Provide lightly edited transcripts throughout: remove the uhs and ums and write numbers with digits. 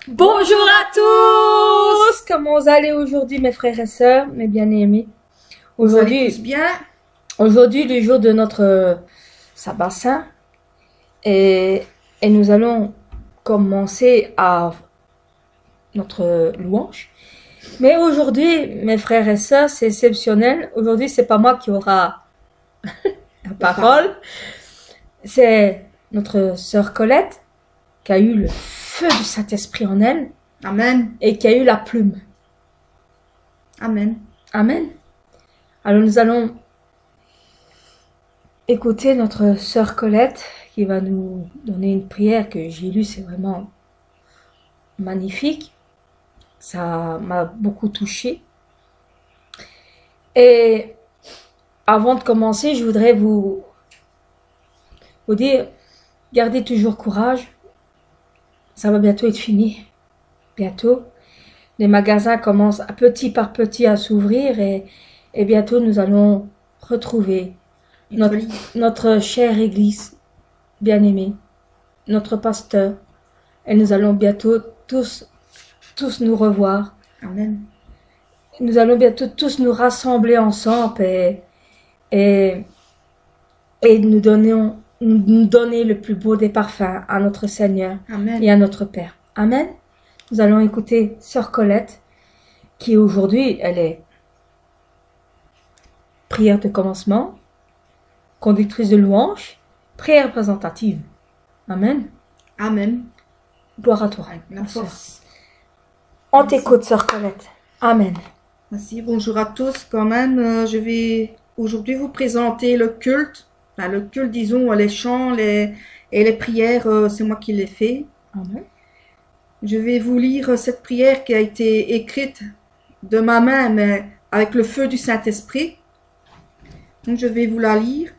Bonjour à tous! Comment vous allez aujourd'hui, mes frères et sœurs, mes bien-aimés? Vous allez tous bien? Aujourd'hui, le jour de notre sabbat saint, et nous allons commencer à notre louange. Mais aujourd'hui, mes frères et sœurs, c'est exceptionnel. Aujourd'hui, c'est pas moi qui aura la parole. C'est notre sœur Colette qui a eu le feu du Saint-Esprit en elle. Amen. Et qui a eu la plume. Amen. Amen. Alors nous allons écouter notre sœur Colette qui va nous donner une prière que j'ai lue, c'est vraiment magnifique. Ça m'a beaucoup touchée. Et avant de commencer, je voudrais vous dire, gardez toujours courage. Ça va bientôt être fini. Bientôt. Les magasins commencent petit par petit à s'ouvrir et bientôt nous allons retrouver notre chère église bien-aimée, notre pasteur. Et nous allons bientôt tous nous revoir. Amen. Nous allons bientôt tous nous rassembler ensemble et nous donner le plus beau des parfums à notre Seigneur. Amen. Et à notre Père. Amen. Nous allons écouter sœur Colette, qui aujourd'hui, elle est prière de commencement, conductrice de louange, prière représentative. Amen. Amen. Gloire à toi. La force. On t'écoute, sœur Colette. Amen. Merci. Bonjour à tous. Quand même, je vais aujourd'hui vous présenter le culte. Enfin, le culte, disons, les chants et les prières, c'est moi qui les fais. Amen. Je vais vous lire cette prière qui a été écrite de ma main, mais avec le feu du Saint-Esprit. Donc, je vais vous la lire.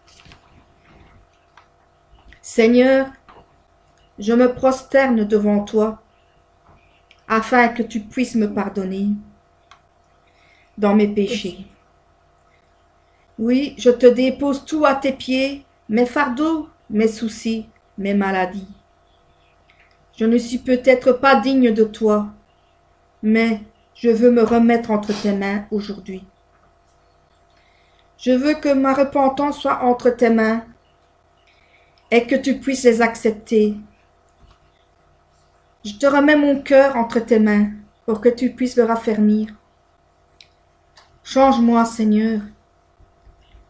Seigneur, je me prosterne devant toi, afin que tu puisses me pardonner dans mes péchés. Oui, je te dépose tout à tes pieds, mes fardeaux, mes soucis, mes maladies. Je ne suis peut-être pas digne de toi, mais je veux me remettre entre tes mains aujourd'hui. Je veux que ma repentance soit entre tes mains et que tu puisses les accepter. Je te remets mon cœur entre tes mains pour que tu puisses le raffermir. Change-moi, Seigneur.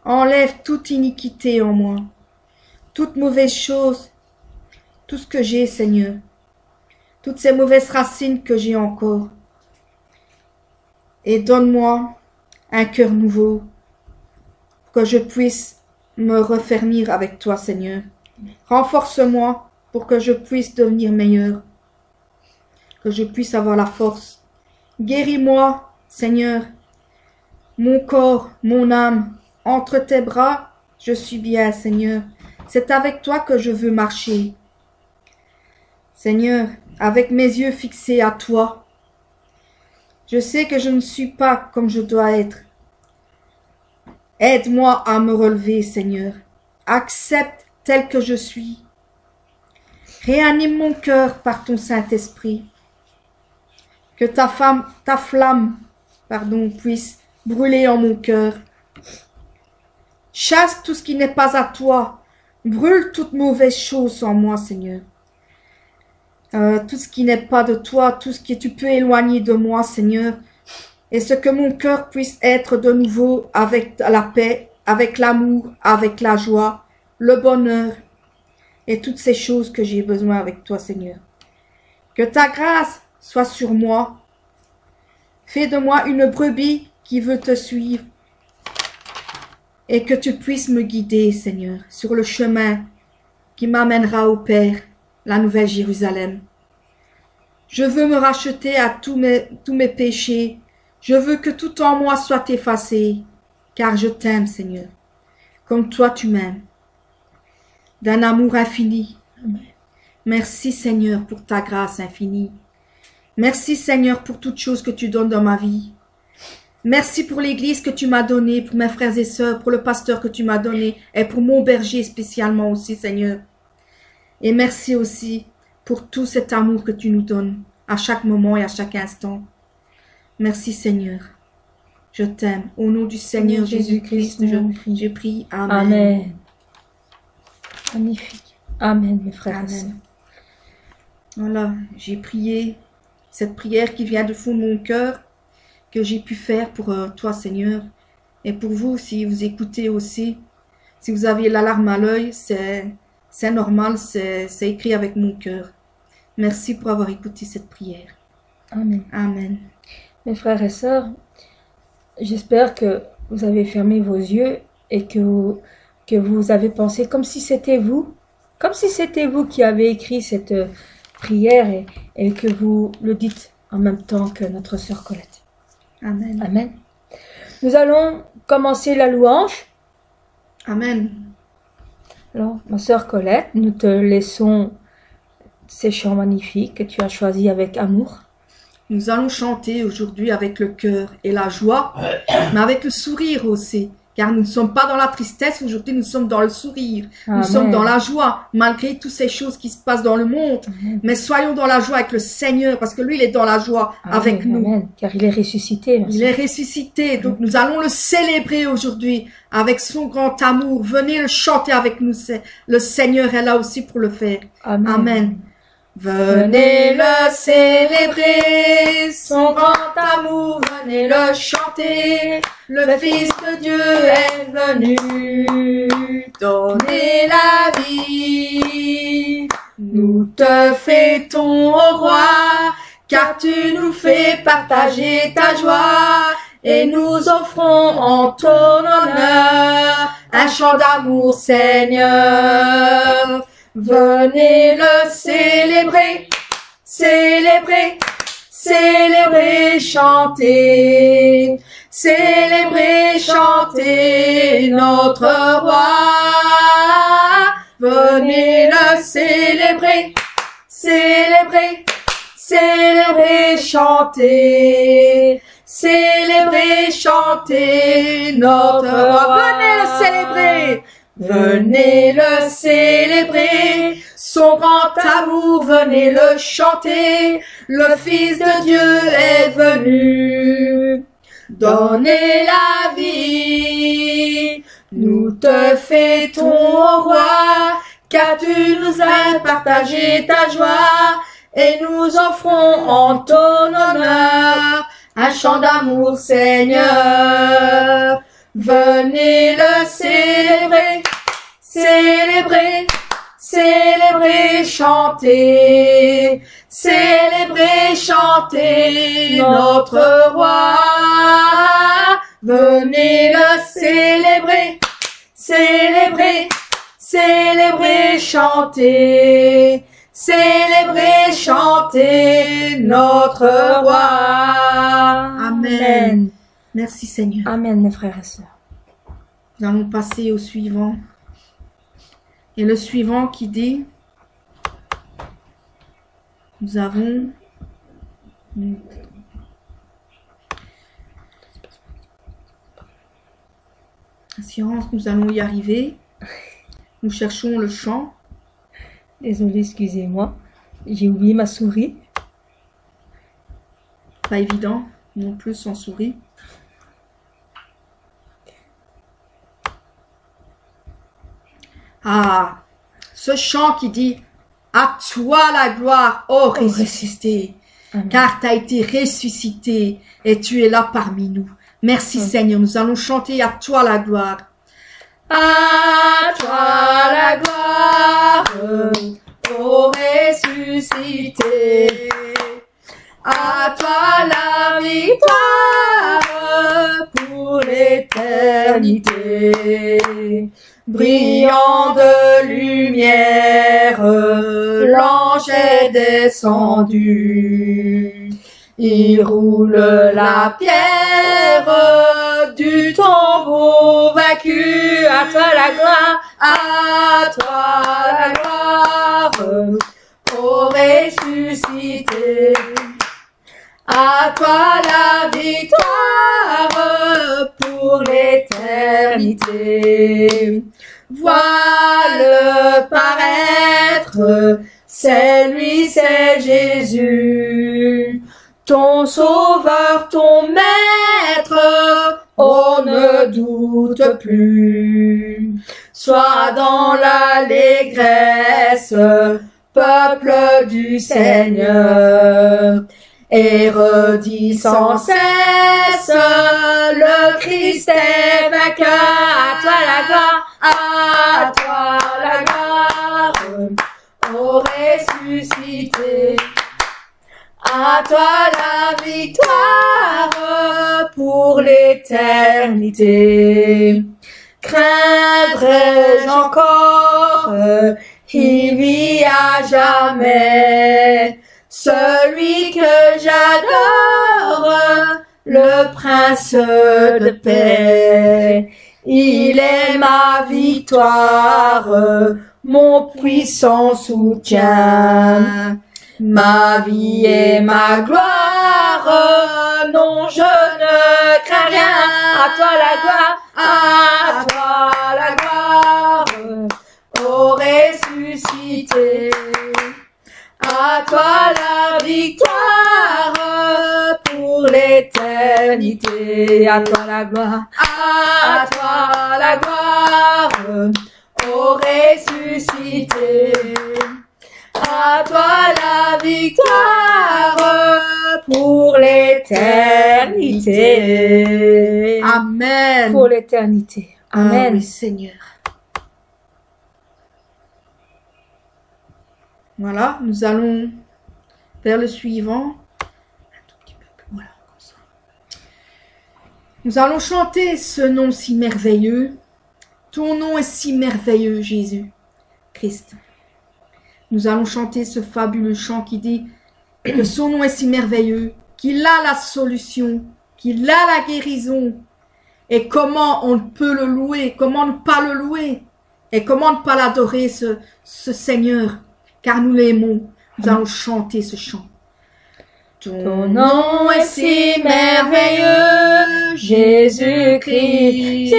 Enlève toute iniquité en moi, toute mauvaise chose, tout ce que j'ai, Seigneur. Toutes ces mauvaises racines que j'ai encore. Et donne-moi un cœur nouveau, pour que je puisse me refermir avec toi, Seigneur. Renforce-moi pour que je puisse devenir meilleur, que je puisse avoir la force. Guéris-moi, Seigneur, mon corps, mon âme, entre tes bras, je suis bien, Seigneur. C'est avec toi que je veux marcher. Seigneur, avec mes yeux fixés à toi, je sais que je ne suis pas comme je dois être. Aide-moi à me relever, Seigneur. Accepte tel que je suis. Réanime mon cœur par ton Saint-Esprit. Que ta flamme, puisse brûler en mon cœur. Chasse tout ce qui n'est pas à toi. Brûle toute mauvaise chose en moi, Seigneur. Tout ce qui n'est pas de toi, tout ce que tu peux éloigner de moi, Seigneur, et ce que mon cœur puisse être de nouveau avec la paix, avec l'amour, avec la joie, le bonheur, et toutes ces choses que j'ai besoin avec toi, Seigneur. Que ta grâce soit sur moi. Fais de moi une brebis qui veut te suivre, et que tu puisses me guider, Seigneur, sur le chemin qui m'amènera au Père, la Nouvelle Jérusalem. Je veux me racheter à tous mes péchés. Je veux que tout en moi soit effacé, car je t'aime, Seigneur, comme toi tu m'aimes, d'un amour infini. Amen. Merci, Seigneur, pour ta grâce infinie. Merci, Seigneur, pour toutes choses que tu donnes dans ma vie. Merci pour l'église que tu m'as donnée, pour mes frères et sœurs, pour le pasteur que tu m'as donné, et pour mon berger spécialement aussi, Seigneur. Et merci aussi pour tout cet amour que tu nous donnes à chaque moment et à chaque instant. Merci Seigneur. Je t'aime. Au nom du Seigneur Jésus-Christ, j'ai prié. Amen. Amen. Magnifique. Amen, mes frères et sœurs. Amen. Voilà, j'ai prié cette prière qui vient du fond de mon cœur, que j'ai pu faire pour toi Seigneur. Et pour vous, si vous écoutez aussi, si vous avez la larme à l'œil, c'est normal, c'est écrit avec mon cœur. Merci pour avoir écouté cette prière. Amen. Amen. Mes frères et sœurs, j'espère que vous avez fermé vos yeux et que vous avez pensé comme si c'était vous qui avez écrit cette prière et que vous le dites en même temps que notre sœur Colette. Amen. Amen. Nous allons commencer la louange. Amen. Alors, ma sœur Colette, nous te laissons ces chants magnifiques que tu as choisis avec amour. Nous allons chanter aujourd'hui avec le cœur et la joie, mais avec le sourire aussi. Car nous ne sommes pas dans la tristesse, aujourd'hui nous sommes dans le sourire. Amen. Nous sommes dans la joie, malgré toutes ces choses qui se passent dans le monde. Amen. Mais soyons dans la joie avec le Seigneur, parce que lui, il est dans la joie avec nous. Amen. Car il est ressuscité. Il est ressuscité, donc nous allons le célébrer aujourd'hui avec son grand amour. Venez le chanter avec nous, le Seigneur est là aussi pour le faire. Amen. Amen. Venez le célébrer, son grand amour, venez le chanter. Le Fils de Dieu est venu donner la vie. Nous te fêtons, ô roi, car tu nous fais partager ta joie. Et nous offrons en ton honneur un chant d'amour, Seigneur. Venez le célébrer, célébrer, célébrer, chanter, célébrer, chanter notre roi. Venez le célébrer, célébrer, célébrer, chanter, célébrer, chanter notre roi. Venez le célébrer. Venez le célébrer, son grand amour, venez le chanter, le Fils de Dieu est venu donner la vie. Nous te fêtons, ô roi, car tu nous as partagé ta joie, et nous offrons en ton honneur un chant d'amour, Seigneur. Venez le célébrer, célébrer, célébrer, chanter, célébrer, chanter notre roi. Venez le célébrer, célébrer, célébrer, chanter, célébrer, chanter notre roi. Amen. Merci Seigneur. Amen, mes frères et sœurs. Nous allons passer au suivant. Et le suivant qui dit, nous avons assurance, nous allons y arriver. Nous cherchons le chant. Désolée, excusez-moi. J'ai oublié ma souris. Pas évident non plus sans souris. Ah, ce chant qui dit « À toi la gloire, ô ressuscité, car tu as été ressuscité et tu es là parmi nous. » Merci Seigneur, nous allons chanter « À toi la gloire ». À toi la gloire, ô ressuscité, à toi la victoire pour l'éternité. Brillant de lumière, l'ange est descendu. Il roule la pierre du tombeau vaincu. À toi la gloire, à toi la gloire, ô ressuscité. À toi la victoire pour l'éternité. Vois-le paraître, c'est lui, c'est Jésus. ton sauveur, ton maître, on ne doute plus. Sois dans l'allégresse, peuple du Seigneur, et redis sans cesse, le Christ est vainqueur. À toi la gloire, à toi la gloire, ô ressuscité. À toi la victoire pour l'éternité. Craindrai-je encore, il vit à jamais, celui que j'adore, le prince de paix. Il est ma victoire, mon puissant soutien. Ma vie et ma gloire, non je ne crains rien. À toi la gloire, à toi la gloire, ô ressuscité. À toi la victoire pour l'éternité. À toi la gloire, à toi la gloire, ô ressuscité. À toi la victoire pour l'éternité. Amen. Pour l'éternité. Amen. Ah oui, Seigneur. Voilà, nous allons vers le suivant. Un tout petit peu plus, voilà, comme ça. Nous allons chanter ce nom si merveilleux. Ton nom est si merveilleux, Jésus Christ. Nous allons chanter ce fabuleux chant qui dit que son nom est si merveilleux, qu'il a la solution, qu'il a la guérison. Et comment on peut le louer, comment ne pas le louer, et comment ne pas l'adorer, ce Seigneur, car nous l'aimons. Nous allons chanter ce chant. Ton nom est si merveilleux, Jésus-Christ,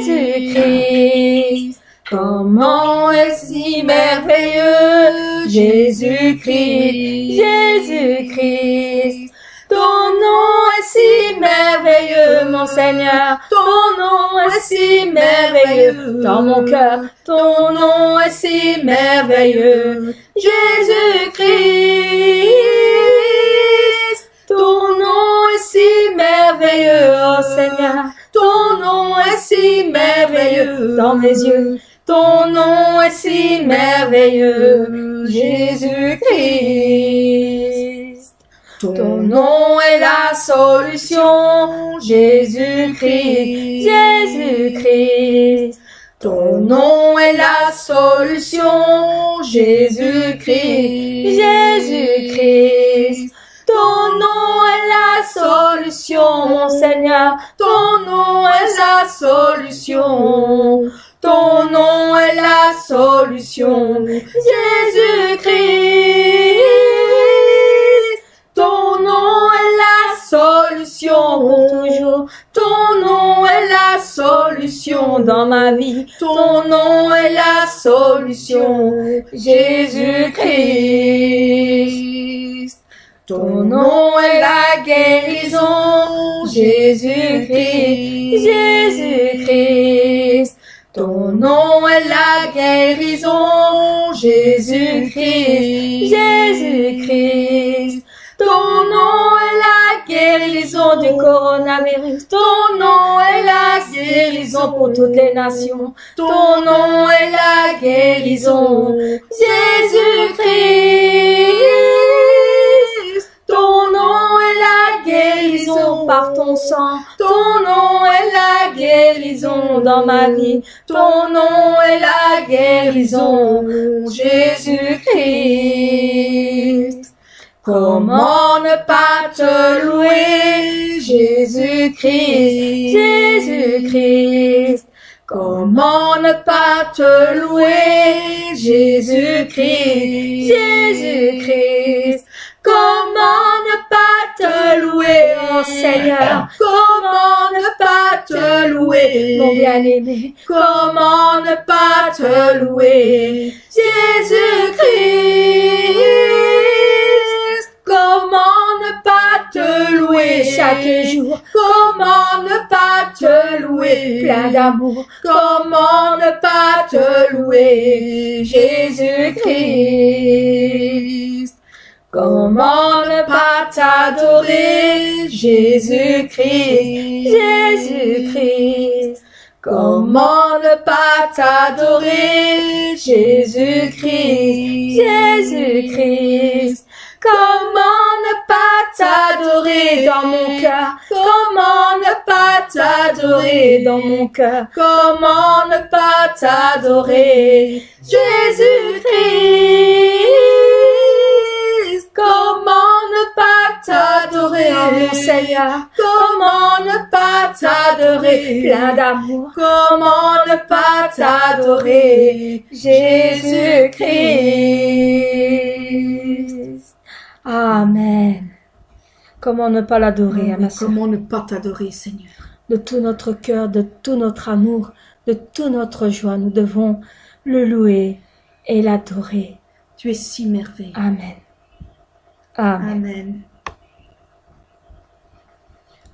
Jésus-Christ. Comment est si merveilleux, Jésus-Christ, Jésus-Christ. Ton nom est si merveilleux, mon Seigneur. Ton nom est si merveilleux dans mon cœur. Ton nom est si merveilleux, Jésus-Christ. Ton nom est si merveilleux, oh Seigneur. Ton nom est si merveilleux dans mes yeux. Ton nom est si merveilleux, Jésus-Christ. Ton nom est la solution, Jésus-Christ, Jésus-Christ. Ton nom est la solution, Jésus-Christ, Jésus-Christ. Ton nom est la solution, mon Seigneur. Ton nom est la solution. Ton nom est la solution, Jésus-Christ. Ton nom est la solution pour toujours. Ton nom est la solution dans ma vie. Ton nom est la solution, Jésus-Christ. Ton nom est la guérison, Jésus-Christ, Jésus-Christ. Ton nom est la guérison, Jésus-Christ, Jésus-Christ. Ton nom est la guérison du coronavirus. Ton nom est la guérison pour toutes les nations. Ton nom est la guérison, Jésus-Christ. Ton nom est la guérison par ton sang. Ton nom est la guérison dans ma vie. Ton nom est la guérison, Jésus-Christ. Comment ne pas te louer, Jésus-Christ, Jésus-Christ. Comment ne pas te louer, Jésus-Christ, Jésus-Christ. Comment ne pas te louer, mon Seigneur? Comment ne pas te louer, mon bien-aimé? Comment ne pas te louer, Jésus-Christ? Comment ne pas te chaque jour. Comment ne pas te louer? Plein d'amour. Comment ne pas te louer, Jésus-Christ? Comment ne pas t'adorer, Jésus-Christ? Jésus-Christ. Comment ne pas t'adorer, Jésus-Christ? Jésus-Christ. Comment ne pas t'adorer Dans mon cœur. Comment ne pas t'adorer Dans mon cœur. Comment ne pas t'adorer, Jésus-Christ? Comment ne pas t'adorer, Mon Seigneur. Comment ne pas t'adorer, Plein d'amour. Comment ne pas t'adorer, Jésus-Christ? Amen. Comment ne pas l'adorer, ma sœur? Comment ne pas t'adorer, Seigneur? De tout notre cœur, de tout notre amour, de toute notre joie, nous devons le louer et l'adorer. Tu es si merveilleux. Amen. Amen. Amen.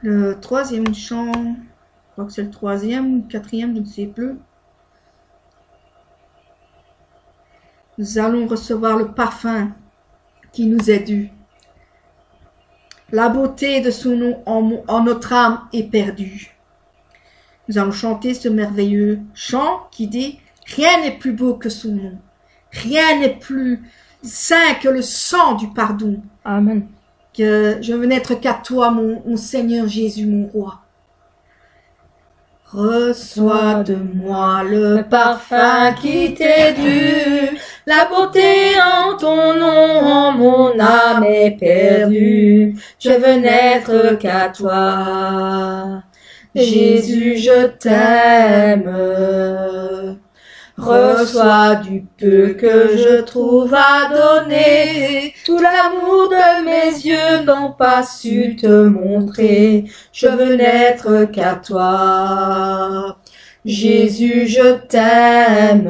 Le troisième chant, je crois que c'est le troisième ou le quatrième, je ne sais plus. Nous allons recevoir le parfum qui nous est dû. La beauté de son nom en notre âme est perdue. Nous allons chanter ce merveilleux chant qui dit « Rien n'est plus beau que son nom. Rien n'est plus saint que le sang du pardon. Amen. Que je veux n'être qu'à toi, mon Seigneur Jésus, mon roi. Reçois de moi le parfum qui t'est dû. La beauté en ton nom, en mon âme est perdue. Je veux n'être qu'à toi. Jésus, je t'aime. Reçois du peu que je trouve à donner. Tout l'amour de mes yeux n'ont pas su te montrer. Je veux n'être qu'à toi. Jésus, je t'aime.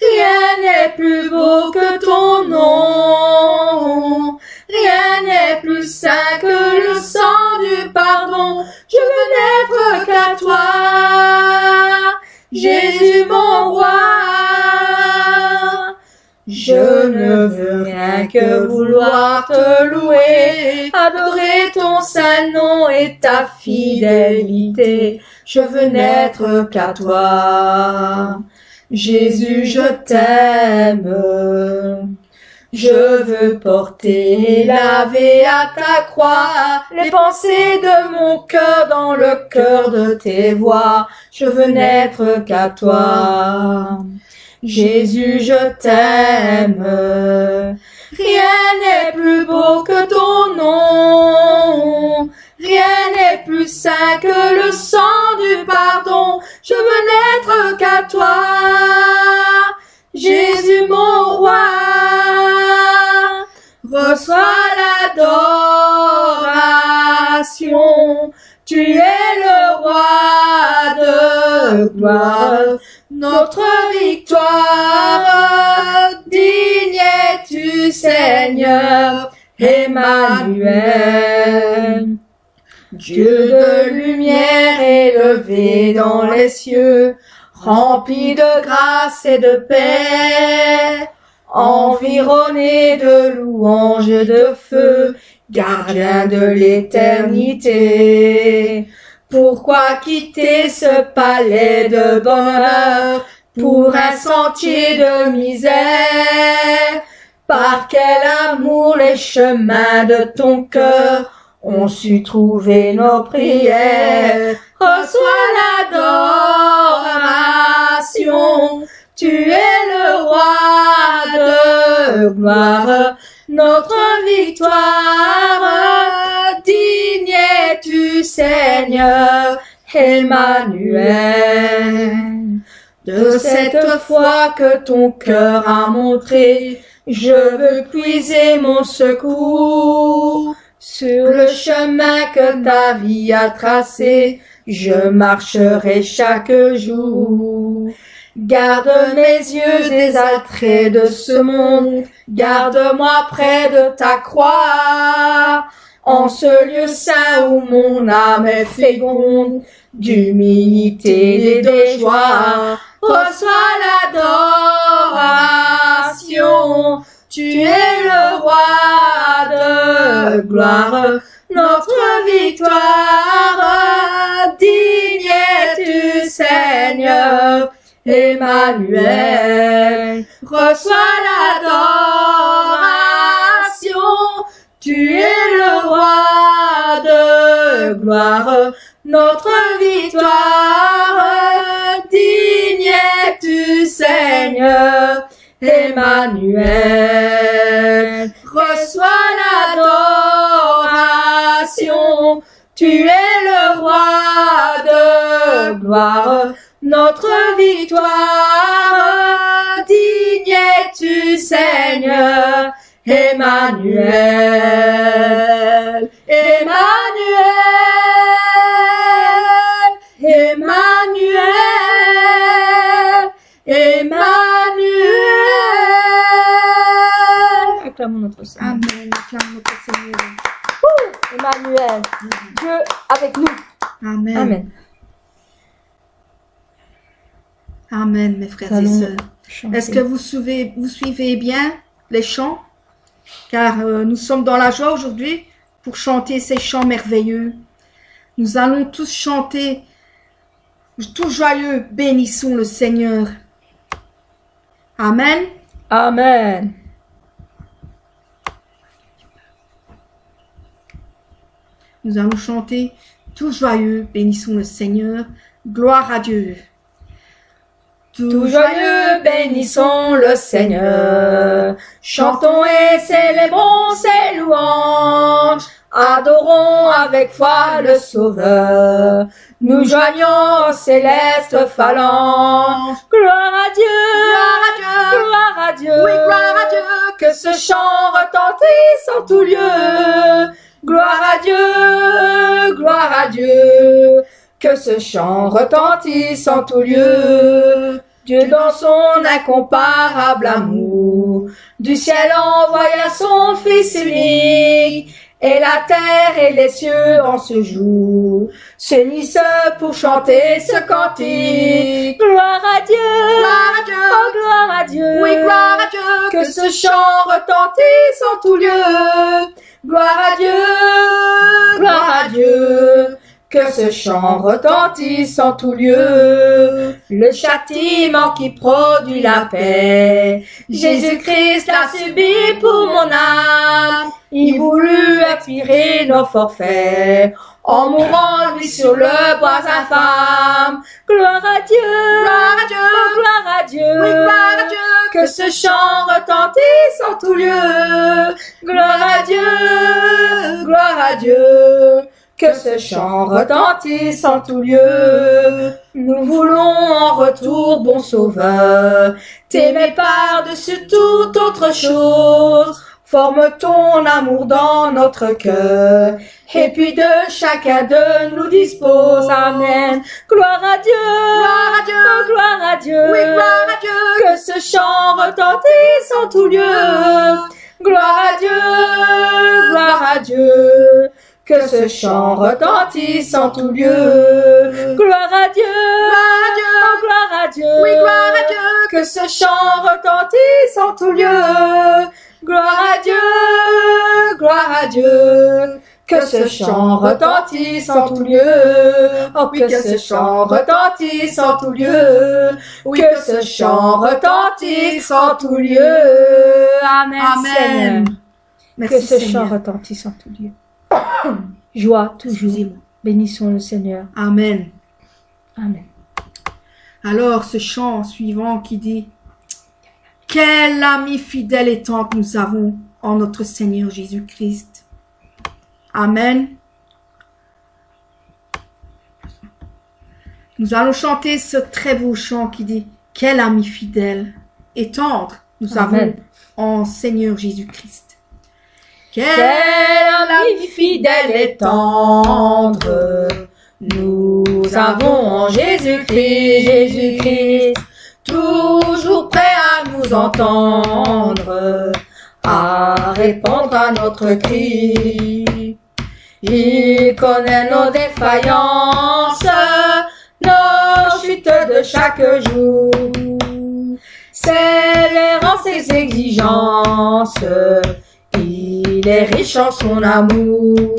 Rien n'est plus beau que ton nom. Rien n'est plus saint que le sang du pardon. Je veux n'être qu'à toi. Jésus mon roi, je ne veux rien que vouloir te louer, adorer ton saint nom et ta fidélité. Je veux n'être qu'à toi. Jésus, je t'aime. Je veux porter et laver à ta croix les pensées de mon cœur dans le cœur de tes voies. Je veux n'être qu'à toi. Jésus, je t'aime. Rien n'est plus beau que ton nom. Rien n'est plus saint que le sang du pardon. Je veux n'être qu'à toi. Jésus, mon roi. Reçois l'adoration, tu es le roi de gloire, notre victoire, digne es-tu Seigneur, Emmanuel. Dieu de lumière élevé dans les cieux, rempli de grâce et de paix, environné de louanges et de feu, gardien de l'éternité. Pourquoi quitter ce palais de bonheur pour un sentier de misère? Par quel amour les chemins de ton cœur ont su trouver nos prières. Reçois l'adoration, tu es le roi de gloire, notre victoire, digne es-tu Seigneur, Emmanuel. De cette foi que ton cœur a montré, je veux puiser mon secours. Sur le chemin que ta vie a tracé, je marcherai chaque jour. Garde mes yeux des attraits de ce monde, garde-moi près de ta croix. en ce lieu saint où mon âme est féconde, d'humilité et de joie, reçois l'adoration. Tu es le roi de gloire, notre victoire, digne es-tu Seigneur, Emmanuel, reçois l'adoration. Tu es le roi de gloire, notre victoire, digne es-tu Seigneur, Emmanuel, reçois l'adoration. Tu es le roi de gloire, notre victoire, digne es-tu Seigneur, Emmanuel, Emmanuel, Emmanuel, Emmanuel. Acclamons notre Seigneur. Amen. Acclamons notre Seigneur. Emmanuel, Dieu avec nous. Amen. Amen. Amen, mes frères et sœurs. Est-ce que vous suivez bien les chants? Car nous sommes dans la joie aujourd'hui pour chanter ces chants merveilleux. Nous allons tous chanter, tous joyeux, bénissons le Seigneur. Amen. Amen. Nous allons chanter tous joyeux, bénissons le Seigneur. Gloire à Dieu. Tout joyeux, bénissons le Seigneur. Chantons et célébrons ses louanges. Adorons avec foi le Sauveur. Nous joignons aux célestes phalanges. Gloire à Dieu, Gloire à Dieu, gloire à Dieu. oui, gloire à Dieu. Que ce chant retentisse en tout lieu. Gloire à Dieu, gloire à Dieu. Que ce chant retentisse en tout lieu. Dieu dans son incomparable amour, du ciel envoya son Fils unique, et la terre et les cieux en ce jour s'unissent pour chanter ce cantique. Gloire à Dieu, Gloire à Dieu, oh gloire à Dieu, oui, gloire à Dieu. que ce chant retentisse en tout lieu. Gloire à Dieu, gloire à Dieu. Que ce chant retentisse en tout lieu. Le châtiment qui produit la paix, Jésus-Christ l'a subi pour mon âme. Il voulut expirer nos forfaits, en mourant lui sur le bois infâme. Gloire à Dieu, Gloire à Dieu, oh, gloire à Dieu, oui, gloire à Dieu. que ce chant retentisse en tout lieu. Gloire à Dieu, gloire à Dieu. Que ce chant retentisse en tout lieu. Nous voulons en retour, bon Sauveur, t'aimer par-dessus toute autre chose. Forme ton amour dans notre cœur, et puis de chacun de nous dispose. Amen. Gloire à Dieu, Gloire à Dieu, oh, gloire à Dieu. oui, gloire à Dieu. Que ce chant retentisse en tout lieu. Gloire à Dieu, gloire à Dieu. Que ce chant retentisse en tout lieu. Gloire à Dieu, Gloire à Dieu, oh, gloire à Dieu. oui, gloire à Dieu. Que ce chant retentisse en tout lieu. Gloire à Dieu, gloire à Dieu. Que ce chant retentisse en tout lieu. Oh, Oui, que ce chant retentisse en tout lieu. Oui, que ce chant retentisse en tout lieu. Amen. Seigneur. Amen. Merci Que ce Seigneur. chant retentisse en tout lieu. Joie toujours. Excusez-moi. Bénissons le Seigneur. Amen. Amen. Alors, ce chant suivant qui dit « Quel ami fidèle et tendre nous avons en notre Seigneur Jésus-Christ. » Amen. Nous allons chanter ce très beau chant qui dit « Quel ami fidèle et tendre nous avons Amen. en Seigneur Jésus-Christ. » Quel ami fidèle et tendre nous avons en Jésus-Christ, Jésus-Christ, toujours prêt à nous entendre, à répondre à notre cri. Il connaît nos défaillances, nos chutes de chaque jour. Célérant ses exigences, il est riche en son amour.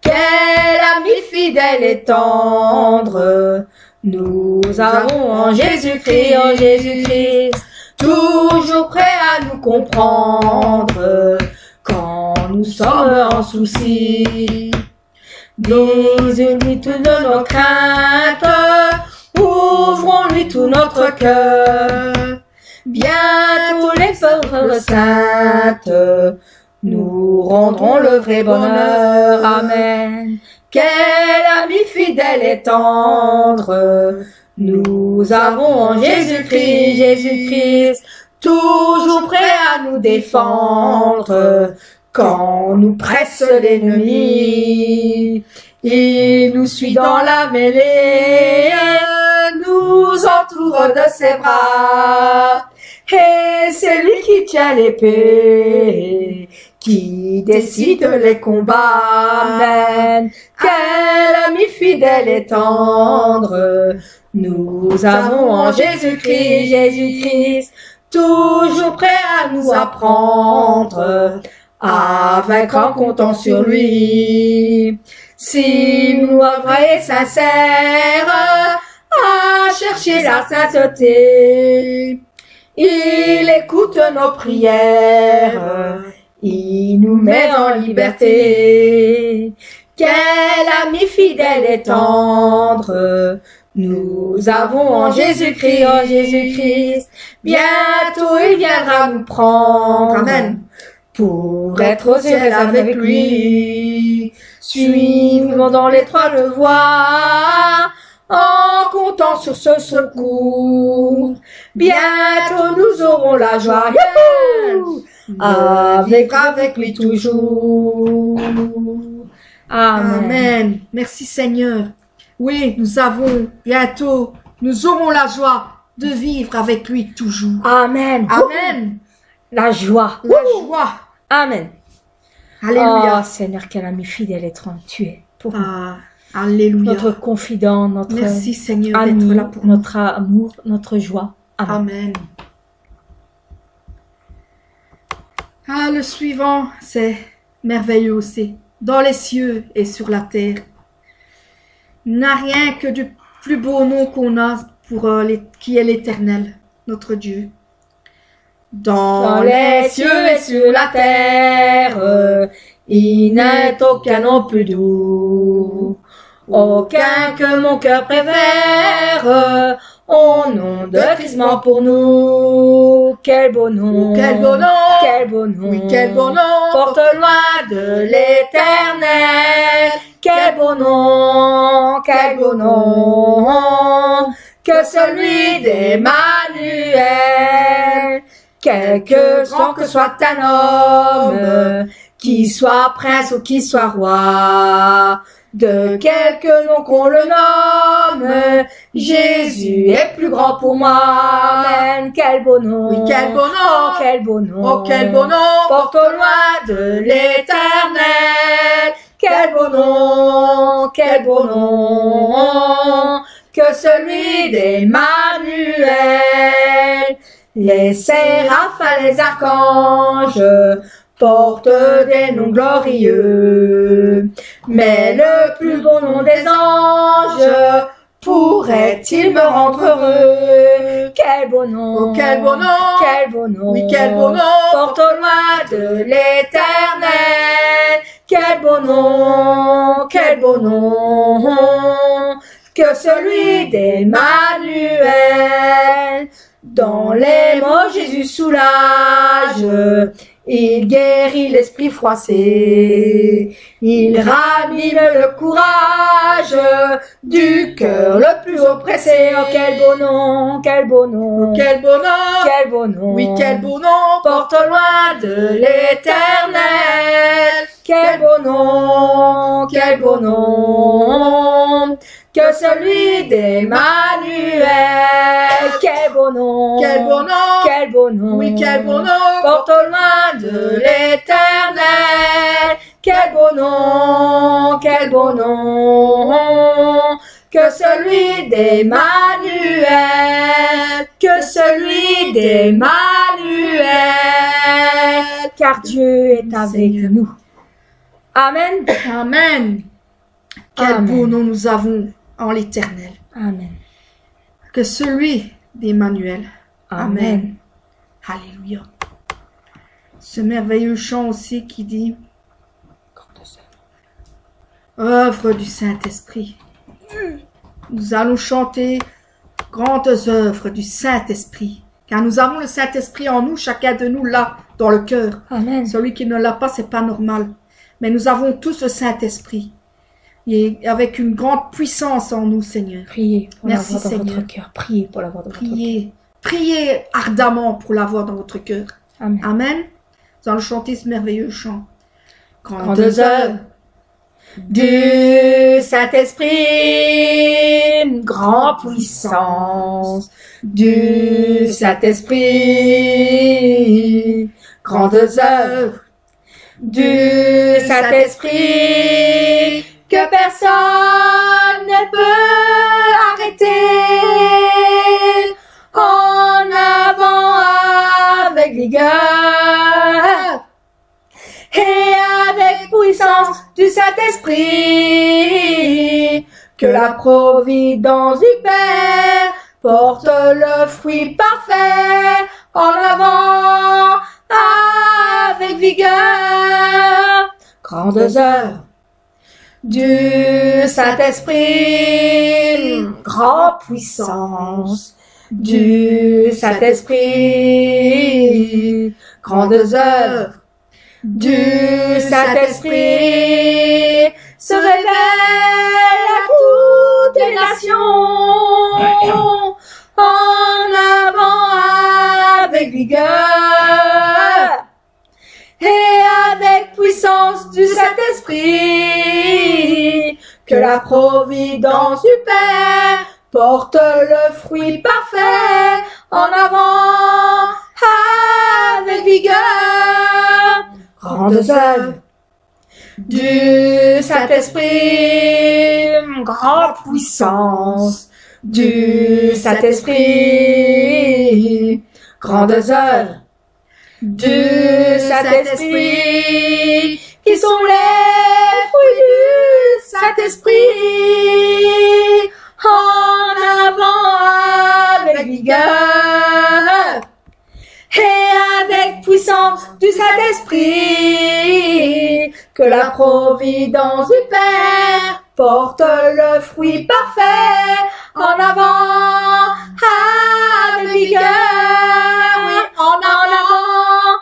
Quel ami fidèle et tendre nous avons en Jésus-Christ, toujours prêt à nous comprendre quand nous sommes en souci. Disons-lui toutes nos craintes, ouvrons-lui tout notre cœur. Bientôt les œuvres saintes nous rendrons le vrai bonheur. Amen. Quel ami fidèle et tendre nous avons en Jésus-Christ, toujours prêt à nous défendre quand nous presse l'ennemi. Il nous suit dans la mêlée, nous entoure de ses bras, et c'est lui qui tient l'épée, qui décide les combats. Amen. Quel ami fidèle et tendre nous avons en Jésus-Christ, toujours prêt à nous apprendre à vaincre en comptant sur lui. Si nous vrais et sincères à chercher la sainteté, il écoute nos prières, il nous met en liberté. Quel ami fidèle et tendre nous avons en Jésus-Christ, bientôt il viendra nous prendre. Amen. Pour être aux cieux avec lui, suivons dans l'étroite voie, en comptant sur ce secours. Bientôt nous aurons la joie, avec lui toujours. Amen. Amen. Merci Seigneur. Oui, nous aurons la joie de vivre avec lui toujours. Amen. Amen. La joie. La joie. Amen. Alléluia. Oh Seigneur, quel ami fidèle et tendre tu es pour nous. Alléluia. Notre confident, notre Merci Seigneur ami, d'être là pour notre amour, notre joie. Amen. Amen. Le suivant, c'est merveilleux aussi. Dans les cieux et sur la terre. Il n'y a rien que du plus beau nom qu'on a qui est l'Éternel, notre Dieu. Dans les cieux et sur la terre, il n'est aucun nom plus doux, aucun que mon cœur préfère, au nom de Christ mort pour nous. Quel beau nom, quel beau nom, quel beau nom, oui, quel beau nom, porte loin de l'Éternel. Quel beau nom, quel beau nom, que celui d'Emmanuel. Quelque soit que soit un homme, qui soit prince ou qui soit roi, de quelque nom qu'on le nomme, Jésus est plus grand pour moi. Amen. Quel beau nom, oui, quel beau nom, oh, quel beau nom, oh, quel beau nom, porte au loin de l'Éternel. Quel beau nom, quel beau nom, que celui d'Emmanuel. Les séraphes, les archanges portent des noms glorieux, mais le plus beau nom des anges pourrait-il me rendre heureux? Quel beau nom, oh, quel beau nom, quel beau nom, oui, quel beau nom, porte au loin de l'Éternel. Quel beau nom, quel beau nom, que celui d'Emmanuel. Dans les mots, Jésus soulage, il guérit l'esprit froissé, il ranime le courage du cœur le plus oppressé. Oh, quel beau nom, quel beau nom, oh, quel beau nom, quel beau nom, oui, quel beau nom, porte loin de l'Éternel. Quel beau nom, quel beau nom, que celui d'Emmanuel. Quel beau nom, quel beau nom, quel beau nom, oui, quel beau nom, porte au loin de l'Éternel. Quel beau nom, beau nom que celui d'Emmanuel, que celui d'Emmanuel, car Dieu est avec nous. Amen. Amen. Quel Amen. beau nom nous avons en l'Éternel. Amen. Que celui d'Emmanuel. Amen. Alléluia. Ce merveilleux chant aussi qui dit œuvre du Saint-Esprit. Nous allons chanter grandes œuvres du Saint-Esprit. Car nous avons le Saint-Esprit en nous, chacun de nous là, dans le cœur. Amen. Celui qui ne l'a pas, c'est pas normal. Mais nous avons tous le Saint-Esprit. Et avec une grande puissance en nous, Seigneur. Priez pour Merci, l'avoir dans Seigneur. votre cœur. Priez pour l'avoir dans votre cœur. Priez. Priez ardemment pour l'avoir dans votre cœur. Amen. Amen. Nous allons chanter ce merveilleux chant. Grandes œuvres du Saint-Esprit, grand puissance du Saint-Esprit, grandes œuvres du Saint-Esprit, que personne ne peut arrêter, en avant avec vigueur et avec puissance du Saint-Esprit, que la providence du Père porte le fruit parfait en avant avec vigueur. Grandes œuvres du Saint-Esprit, grande puissance du Saint-Esprit, grandes œuvres du Saint-Esprit se révèle à toutes les nations, en avant avec vigueur et avec puissance du Saint-Esprit, que la providence du Père porte le fruit parfait en avant avec vigueur. Grandes œuvres du Saint-Esprit, grande puissance du Saint-Esprit, grandes œuvres du Saint-Esprit, qui sont les fruits du Saint-Esprit, en avant avec vigueur et avec puissance du Saint-Esprit, que la providence du Père porte le fruit parfait en avant avec vigueur, oui, en avant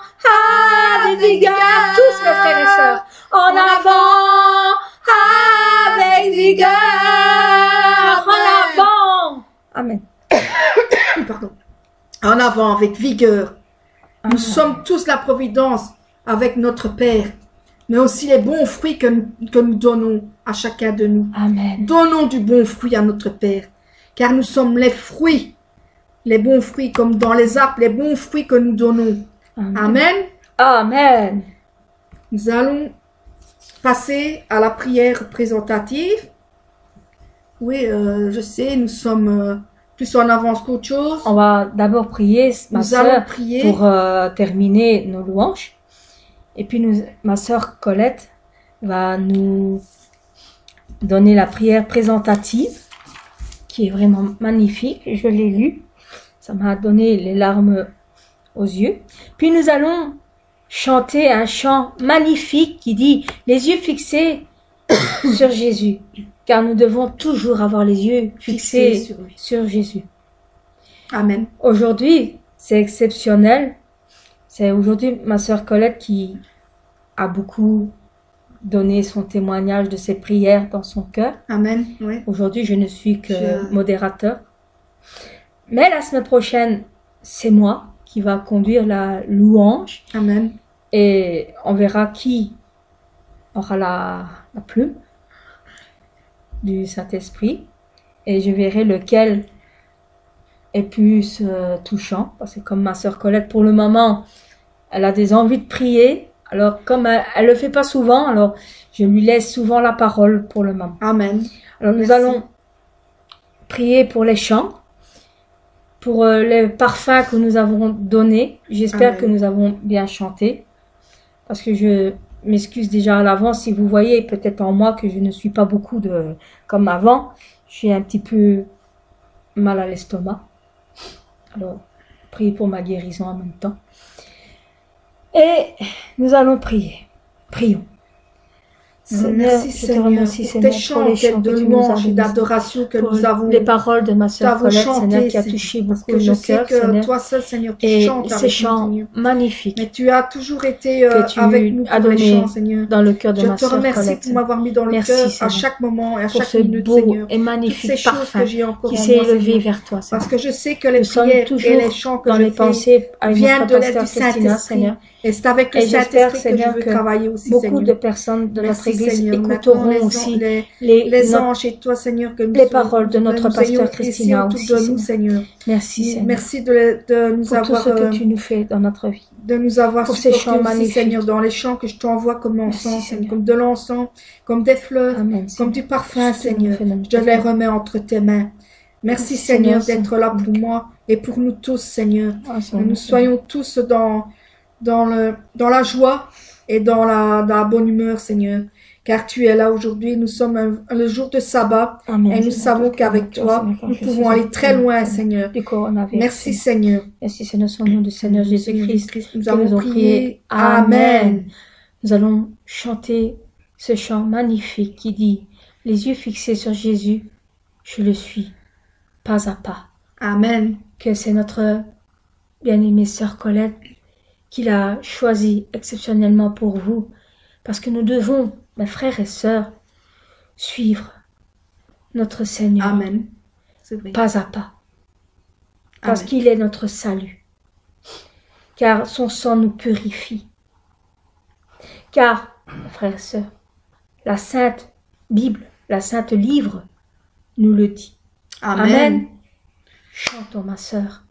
avec vigueur, tous mes frères et sœurs, en avant avec vigueur, en avant. Amen. Pardon. En avant avec vigueur. Nous Amen. sommes tous la providence avec notre Père, mais aussi les bons fruits que nous donnons à chacun de nous. Amen. Donnons du bon fruit à notre Père, car nous sommes les fruits, les bons fruits, comme dans les arbres, les bons fruits que nous donnons. Amen. Amen. Amen. Nous allons passer à la prière présentative. Oui, je sais, nous sommes plus en avance qu'autre chose. On va d'abord prier, ma Nous allons sœur, prier. pour terminer nos louanges. Et puis ma sœur Colette va nous donner la prière présentative, qui est vraiment magnifique. Je l'ai lue. Ça m'a donné les larmes aux yeux. Puis nous allons chanter un chant magnifique qui dit « Les yeux fixés sur Jésus ». Car nous devons toujours avoir les yeux fixés Fixés sur lui. sur Jésus. Amen. Aujourd'hui, c'est exceptionnel. C'est aujourd'hui ma sœur Colette qui a beaucoup donné son témoignage de ses prières dans son cœur. Amen. Oui. Aujourd'hui, je ne suis que Je- modérateur. Mais la semaine prochaine, c'est moi qui va conduire la louange Amen. et on verra qui aura la plume du Saint-Esprit et je verrai lequel est plus touchant, parce que comme ma sœur Colette pour le moment elle a des envies de prier Alors, comme elle le fait pas souvent, alors je lui laisse souvent la parole pour le moment. Amen. Alors, nous Merci. allons prier pour les chants, pour les parfums que nous avons donnés. J'espère Amen. que nous avons bien chanté, parce que je m'excuse déjà à l'avance si vous voyez peut-être en moi que je ne suis pas beaucoup comme avant. Je suis un petit peu mal à l'estomac. Alors, priez pour ma guérison en même temps. Et nous allons prier. Prions. Seigneur, Merci je te Seigneur remercie, pour tes Seigneur, chants, pour les chants de que tu nous as louange et donnés, d'adoration que pour nous avons, les paroles de ma sœur avons Colette, Seigneur, chanté, qui a Seigneur. touché Parce beaucoup que je nos sais cœurs, que Seigneur. toi seul, Seigneur, tu Et chantes ces avec nous, chants Seigneur. magnifiques Mais tu as toujours été que tu avec nous as pour les donnés chants, Seigneur. dans le cœur de Je ma te sœur remercie Colette, pour m'avoir mis dans le Merci, cœur à Seigneur, chaque moment et à pour chaque ce minute, beau Seigneur. et Toutes magnifique ces choses parfum que j'ai encore qui en s'est moi, élevé Seigneur. vers toi, Seigneur. Parce que je sais que les Nous sommes prières et toujours les chants que dans je les fais pensées avec viennent notre de l'aide pasteur du Christina, Saint-Esprit. Seigneur. Et c'est avec le Et j'espère, Saint-Esprit que je Seigneur, veux que travailler aussi, beaucoup de Seigneur. personnes de notre Merci, église Seigneur. Maintenant, écouteront aussi les notre- anges et toi, Seigneur, que les paroles de notre nous ayons pasteur ici Christina autour aussi, de nous, Seigneur. Seigneur. Merci, Seigneur, Merci de nous pour tout avoir, ce que tu nous fais dans notre vie. de nous avoir pour ces supportés chants aussi, magnifiques. Seigneur, dans les chants que je t'envoie comme Merci, encens, Seigneur. comme de l'encens, comme des fleurs, Amen, comme Seigneur. du parfum, Tout ce que nous Seigneur. fait notre Je les vie. remets entre tes mains. Merci, Merci, Seigneur, Seigneur, d'être là pour Seigneur. moi et pour nous tous, Seigneur. Ah, Que Seigneur, nous Seigneur. soyons tous dans la joie et dans la bonne humeur, Seigneur. Car tu es là aujourd'hui. Nous sommes le jour de sabbat Amen, et nous Seigneur. savons Tout qu'avec cœur, toi, Seigneur, car nous je pouvons suis aller très enfermé, loin, Seigneur, Seigneur. du coronavirus, Merci, Seigneur. Seigneur. Merci, Seigneur, au nom du Seigneur Jésus-Christ. Nous que avons nous avons prié. Amen. Amen. Nous allons chanter ce chant magnifique qui dit « Les yeux fixés sur Jésus, je le suis, pas à pas. Amen. » Que c'est notre bien-aimée sœur Colette qui l'a choisi exceptionnellement pour vous. Parce que nous devons, mes frères et sœurs, suivre notre Seigneur Amen. C'est vrai. pas à pas. Parce Amen. qu'il est notre salut. Car son sang nous purifie. Car, mes frères et sœurs, la Sainte Bible, la Sainte Livre, nous le dit. Amen. Chantons, ma sœur.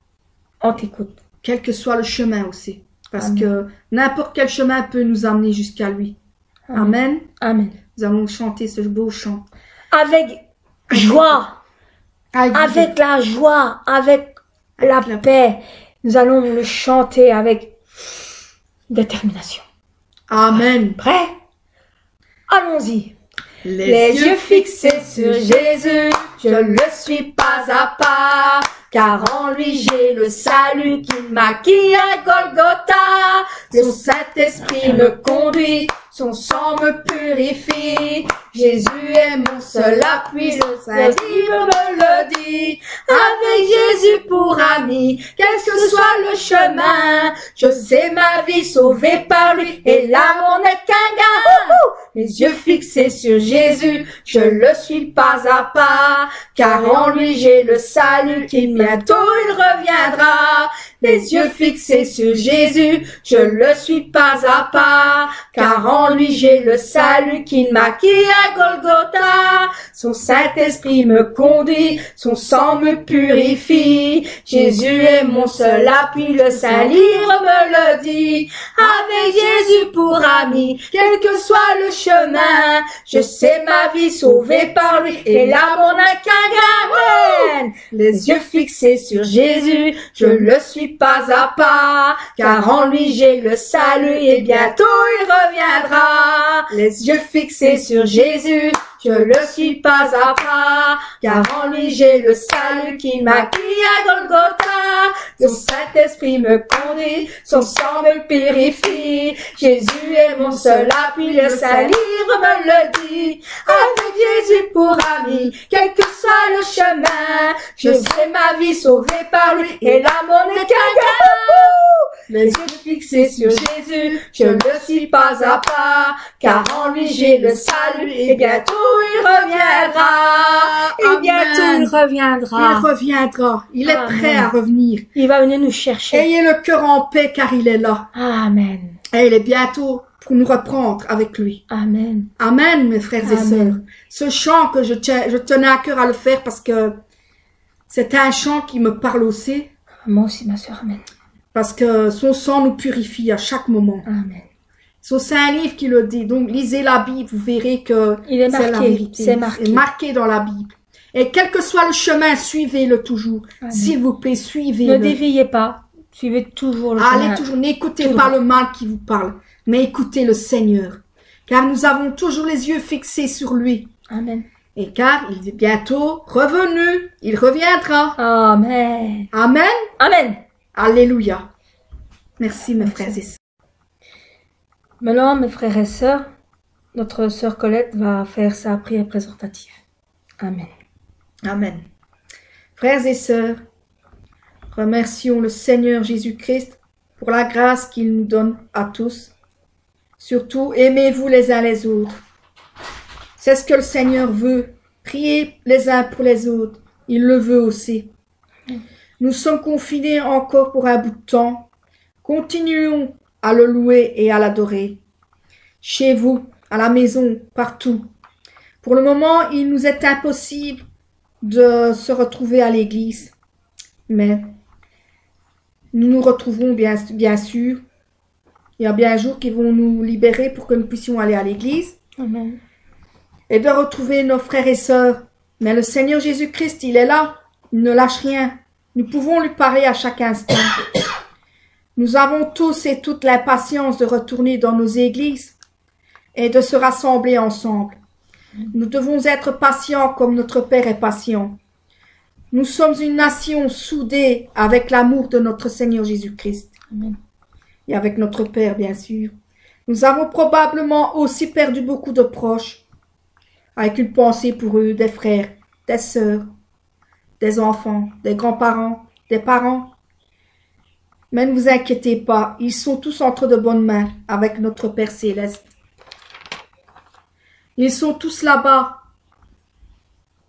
On t'écoute. Quel que soit le chemin aussi. Parce Amen. que n'importe quel chemin peut nous amener jusqu'à lui. Amen. Amen. Nous allons chanter ce beau chant. Avec joie, avec la joie, avec la Avec la paix, nous allons le chanter avec détermination. Amen. Prêt? Allons-y. Les yeux fixés sur Jésus, je le suis pas à pas, car en lui j'ai le salut qui maquille à Golgotha. Son Saint-Esprit me conduit, son sang me purifie. Jésus est mon seul appui, le Saint-Livre me le dit. Avec Jésus pour ami, quel que soit le chemin, je sais ma vie sauvée par lui, et l'amour n'est qu'un gain. Les yeux fixés sur Jésus, je le suis pas à pas, car en lui j'ai le salut qui bientôt il reviendra. Les yeux fixés sur Jésus, je le suis pas à pas, car en lui j'ai le salut qui maquille à Golgotha. Son Saint-Esprit me conduit, son sang me purifie. Jésus est mon seul appui, le Saint-Livre me le dit. Avec Jésus pour ami, quel que soit le chemin, je sais ma vie sauvée par lui, et l'amour n'a qu'un gain. Les yeux fixés sur Jésus, je le suis pas à pas, car en lui j'ai le salut, et bientôt il reviendra. Les yeux fixés sur Jésus, je le suis pas à pas, car en lui j'ai le salut qui maquille à Golgotha. Son Saint-Esprit me conduit, son sang me purifie. Jésus est mon seul appui, le Saint-Livre me le dit. Avec Jésus pour ami, quel que soit le chemin, je sais ma vie sauvée par lui, et l'amour n'est qu'un gain. Les yeux fixés sur Jésus, je ne suis pas à pas, car en lui j'ai le salut, et bientôt il reviendra. Et bientôt il reviendra. Il reviendra. Il est Amen. prêt à revenir. Il va venir nous chercher. Ayez le cœur en paix car il est là. Amen. Et il est bientôt pour nous reprendre avec lui. Amen. Amen, mes frères et Amen. sœurs. Ce chant que je tenais à cœur à le faire parce que c'est un chant qui me parle aussi. Moi aussi, ma soeur. Amen. Parce que son sang nous purifie à chaque moment. Amen. C'est un livre qui le dit. Donc, lisez la Bible, vous verrez que Il est c'est la marqué. vérité. C'est marqué. C'est marqué dans la Bible. Et quel que soit le chemin, suivez-le toujours. Amen. S'il vous plaît, Ne suivez-le. déviez pas. Suivez toujours le Allez chemin. toujours, n'écoutez Tout pas droit. le mal qui vous parle, mais écoutez le Seigneur. Car nous avons toujours les yeux fixés sur lui. Amen. Et car il est bientôt revenu. Il reviendra. Amen. Amen. Amen. Alléluia. Merci mes frères et sœurs. Maintenant, mes frères et sœurs, notre sœur Colette va faire sa prière présentative. Amen. Amen. Frères et sœurs, remercions le Seigneur Jésus-Christ pour la grâce qu'il nous donne à tous. Surtout, aimez-vous les uns les autres. C'est ce que le Seigneur veut. Priez les uns pour les autres. Il le veut aussi. Nous sommes confinés encore pour un bout de temps. Continuons à le louer et à l'adorer. Chez vous, à la maison, partout. Pour le moment, il nous est impossible de se retrouver à l'église. Mais nous nous retrouverons bien sûr. Il y a bien un jour qui vont nous libérer pour que nous puissions aller à l'église. Amen. Et de retrouver nos frères et sœurs. Mais le Seigneur Jésus-Christ, il est là. Il ne lâche rien. Nous pouvons lui parler à chaque instant. Nous avons tous et toutes l'impatience de retourner dans nos églises et de se rassembler ensemble. Nous devons être patients comme notre Père est patient. Nous sommes une nation soudée avec l'amour de notre Seigneur Jésus-Christ. Amen. Et avec notre Père, bien sûr. Nous avons probablement aussi perdu beaucoup de proches, avec une pensée pour eux, des frères, des sœurs, des enfants, des grands-parents, des parents. Mais ne vous inquiétez pas, ils sont tous entre de bonnes mains avec notre Père Céleste. Ils sont tous là-bas,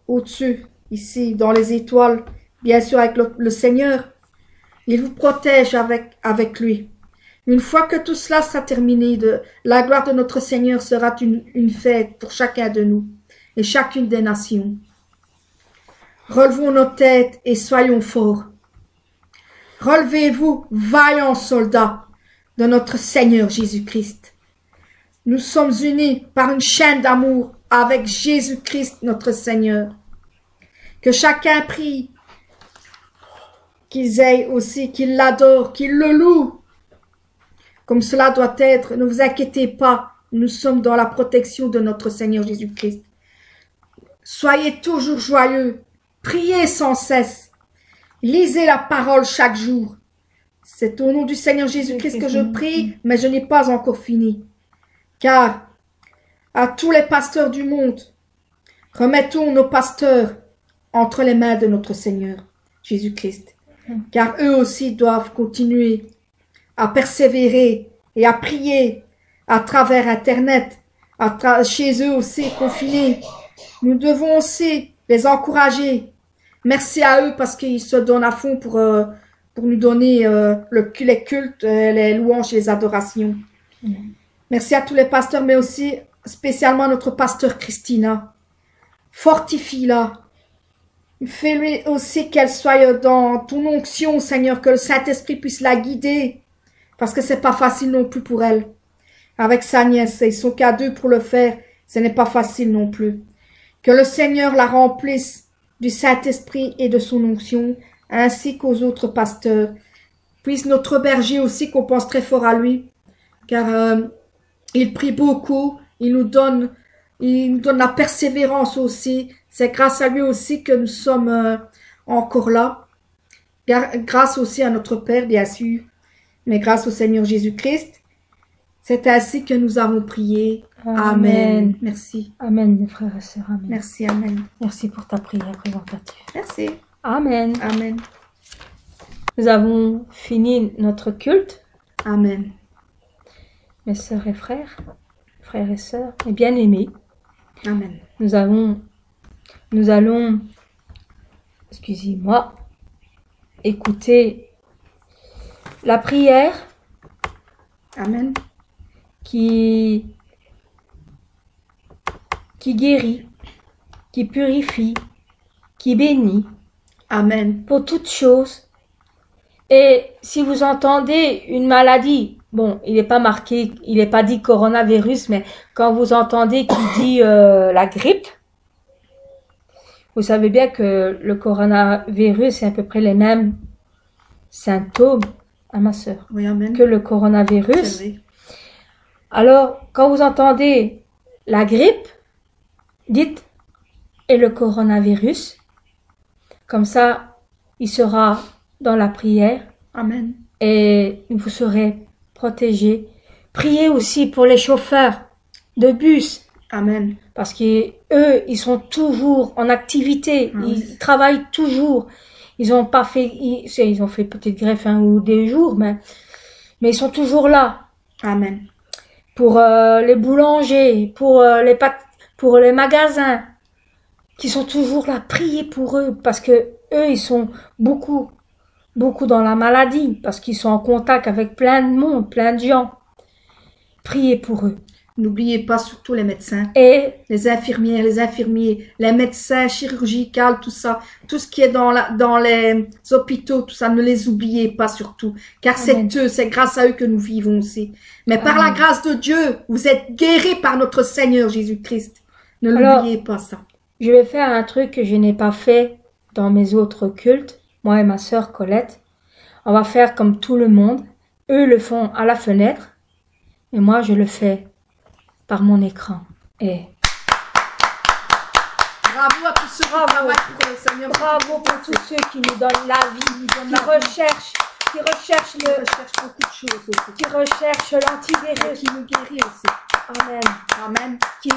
au-dessus, ici, dans les étoiles, bien sûr avec le Seigneur. Il vous protège avec lui. Une fois que tout cela sera terminé, la gloire de notre Seigneur sera une fête pour chacun de nous et chacune des nations. Relevons nos têtes et soyons forts. Relevez-vous, vaillants soldats de notre Seigneur Jésus-Christ. Nous sommes unis par une chaîne d'amour avec Jésus-Christ notre Seigneur. Que chacun prie, qu'ils aient aussi, qu'ils l'adorent, qu'ils le louent. Comme cela doit être, ne vous inquiétez pas, nous sommes dans la protection de notre Seigneur Jésus-Christ. Soyez toujours joyeux, priez sans cesse, lisez la parole chaque jour. C'est au nom du Seigneur Jésus-Christ que je prie, mais je n'ai pas encore fini. Car à tous les pasteurs du monde, remettons nos pasteurs entre les mains de notre Seigneur Jésus-Christ. Car eux aussi doivent continuer à persévérer et à prier à travers Internet, chez eux aussi confinés. Nous devons aussi les encourager. Merci à eux parce qu'ils se donnent à fond pour nous donner les cultes, les louanges et les adorations. Merci à tous les pasteurs, mais aussi spécialement notre pasteur Christina. Fortifie-la. Fais-lui aussi qu'elle soit dans ton onction, Seigneur, que le Saint-Esprit puisse la guider. Parce que c'est pas facile non plus pour elle. Avec sa nièce, ils sont qu'à deux pour le faire. Ce n'est pas facile non plus. Que le Seigneur la remplisse du Saint-Esprit et de son onction, ainsi qu'aux autres pasteurs. Puisse notre berger aussi, qu'on pense très fort à lui, car il prie beaucoup, il nous donne la persévérance aussi. C'est grâce à lui aussi que nous sommes encore là. Grâce aussi à notre Père, bien sûr, mais grâce au Seigneur Jésus-Christ. C'est ainsi que nous avons prié. Amen. Merci. Amen, mes frères et sœurs. Amen. Merci, Amen. Merci pour ta prière présentative. Merci. Amen. Amen. Nous avons fini notre culte. Amen. Mes sœurs et frères et sœurs, et bien-aimés. Amen. Nous allons, excusez-moi, écouter la prière Amen. qui guérit, qui purifie, qui bénit Amen. pour toutes choses. Et si vous entendez une maladie bon, il n'est pas marqué, il n'est pas dit coronavirus, mais quand vous entendez qu'il dit la grippe, vous savez bien que le coronavirus c'est à peu près les mêmes symptômes à ma sœur Oui, amen. que le C'est coronavirus. vrai. Alors, quand vous entendez la grippe, dites et le coronavirus. Comme ça, il sera dans la prière Amen. et vous serez protégés. Priez aussi pour les chauffeurs de bus Amen. parce qu'eux, ils sont toujours en activité, Ah ils oui. travaillent toujours. Ils ont pas fait, ils ont fait peut-être greffe un ou deux jours, mais ils sont toujours là. Amen. Pour les boulangers, pour les magasins, qui sont toujours là. Priez pour eux, parce que eux, ils sont beaucoup dans la maladie, parce qu'ils sont en contact avec plein de monde, plein de gens. Priez pour eux. N'oubliez pas surtout les médecins, Et les infirmières, les infirmiers, les médecins chirurgicaux, tout ça, tout ce qui est dans les hôpitaux, tout ça, ne les oubliez pas surtout, car Amen. c'est eux, c'est grâce à eux que nous vivons aussi. Mais par la Amen. grâce de Dieu, vous êtes guéris par notre Seigneur Jésus-Christ. Ne Alors, l'oubliez pas ça. je vais faire un truc que je n'ai pas fait dans mes autres cultes, moi et ma sœur Colette. On va faire comme tout le monde. Eux le font à la fenêtre, et moi je le fais par mon écran. Et Bravo à tous ceux qui Bravo. travaillent pour le Seigneur. bravo pour tous ceux qui nous donnent la vie, qui recherchent Qui recherchent beaucoup de choses aussi. qui recherchent Et l'antivirus. qui nous guérit aussi. Amen. Amen. Qui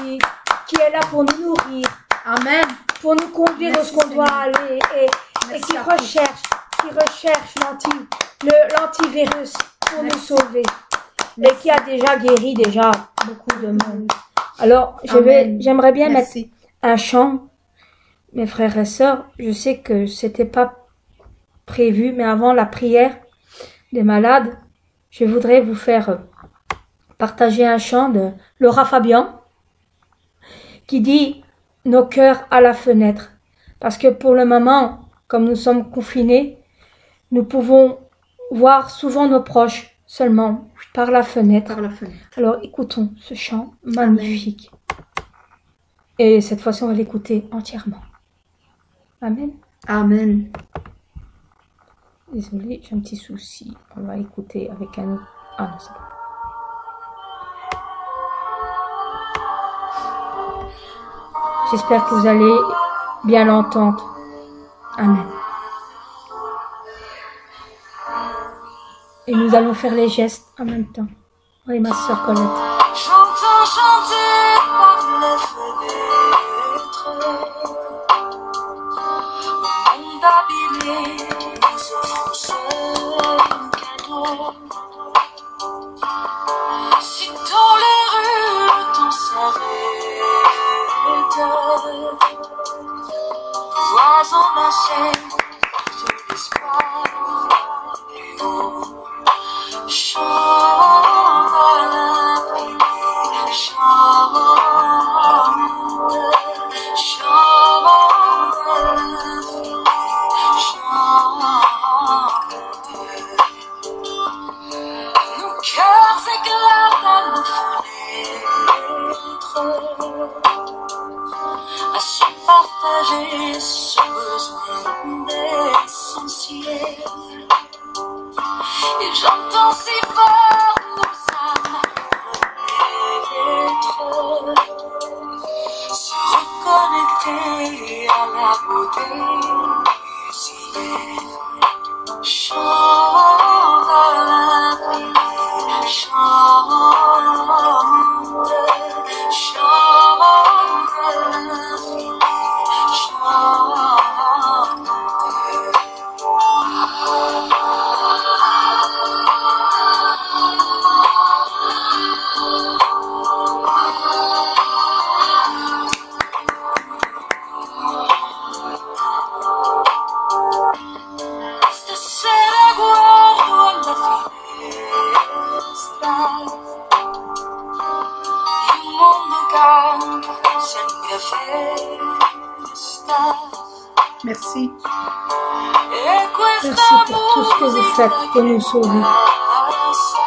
est là pour nous nourrir, Amen. pour nous conduire où Merci, ce qu'on doit Seigneur. aller et Merci qui à tous. recherche l'antivirus pour Merci. nous sauver. Et Merci. qui a déjà guéri beaucoup de monde. Alors, Amen. j'aimerais bien mettre Merci. un chant. Mes frères et sœurs, je sais que c'était pas prévu, mais avant la prière des malades, je voudrais vous faire partager un chant de Laura Fabian qui dit « Nos cœurs à la fenêtre ». Parce que pour le moment, comme nous sommes confinés, nous pouvons voir souvent nos proches seulement par la fenêtre. Par la fenêtre. Alors écoutons ce chant magnifique. Et cette fois-ci, on va l'écouter entièrement. Amen. Amen. Désolée, j'ai un petit souci. On va écouter avec un autre. Ah non, c'est bon. J'espère que vous allez bien l'entendre. Amen. Et nous allons faire les gestes en même temps. Oui, ma soeur Colette. J'entends chanter par les fenêtres. Au monde abîmé, nous offrons ce cadeau. Si dans les rues le temps s'arrête, voix en ancienne, de l'espoir plus haut. Chante à l'infini, chante à l'infini, chante. Nos cœurs éclatent à nos fenêtres, à se partager ce besoin essentiel. Et j'entends si fort nos âmes renaître, se reconnecter à la beauté du ciel. Chante à l'infini, chante à l'infini, chante. Stasera guardo alla finestra, il mondo canta, sembra festa. Merci. E questa Merci pour tout ce que vous faites pour nous sauver. passa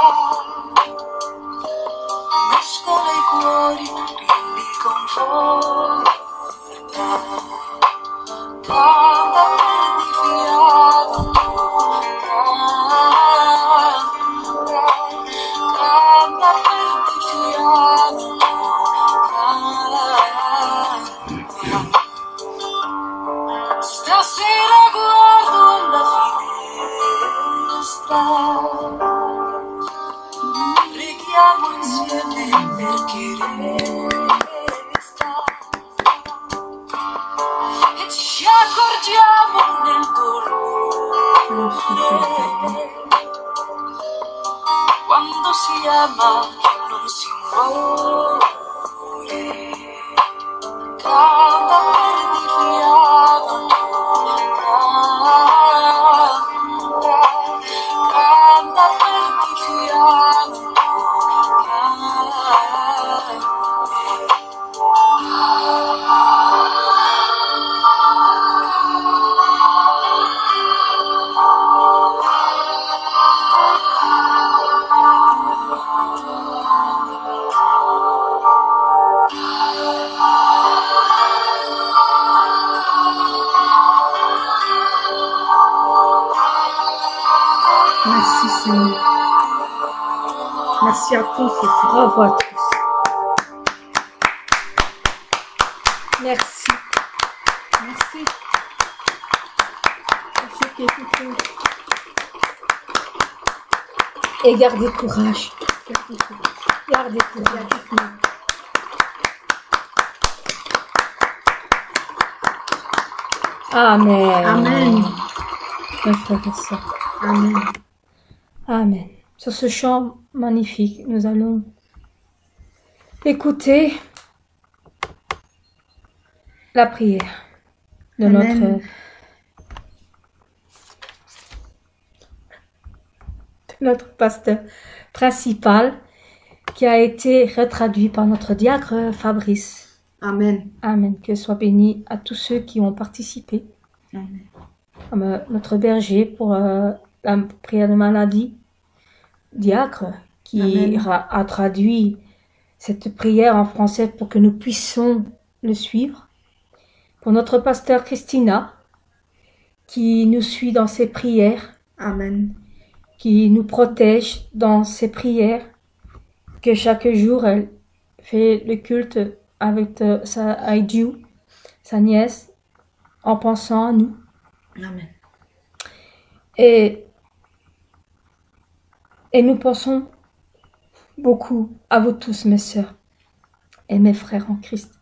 Merci à tous aussi. Bravo à tous. Merci. Merci. Merci qui écoutez. Et gardez courage. Gardez courage. Amen. Amen. Mes frères et sœurs. Amen. Amen. Sur ce chant magnifique, nous allons écouter la prière de Amen. notre pasteur principal qui a été retraduit par notre diacre Fabrice. Amen. Amen. Que soit béni à tous ceux qui ont participé. Amen. Comme notre berger pour la prière de maladie, diacre, qui Amen. a traduit cette prière en français pour que nous puissions le suivre. Pour notre pasteur Christina, qui nous suit dans ses prières, Amen. qui nous protège dans ses prières, que chaque jour elle fait le culte avec sa Aïdiou, sa nièce, en pensant à nous. Amen. Et nous pensons beaucoup à vous tous, mes sœurs et mes frères en Christ.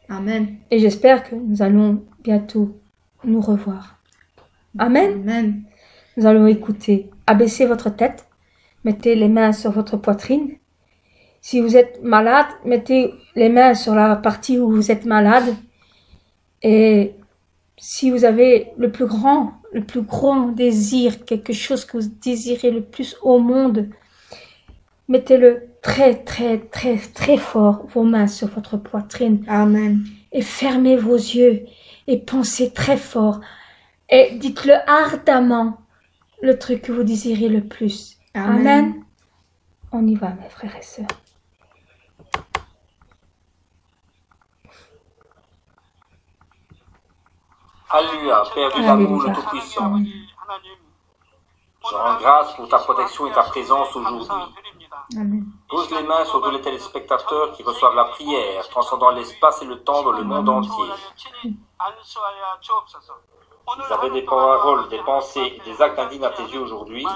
Amen. Et j'espère que nous allons bientôt nous revoir. Amen. Amen. Nous allons écouter. Abaissez votre tête. Mettez les mains sur votre poitrine. Si vous êtes malade, mettez les mains sur la partie où vous êtes malade. Et si vous avez le plus grand désir, quelque chose que vous désirez le plus au monde, mettez-le très, très, très, très fort, vos mains sur votre poitrine. Amen. Et fermez vos yeux et pensez très fort. Et dites-le ardemment, le truc que vous désirez le plus. Amen. Amen. On y va, mes frères et sœurs. Alléluia, Père de l'amour, le Tout-Puissant. Je rends grâce pour ta protection et ta présence aujourd'hui. Amen. Pose les mains sur tous les téléspectateurs qui reçoivent la prière, transcendant l'espace et le temps dans le monde entier. Vous avez des paroles, des pensées et des actes indignes à tes yeux aujourd'hui.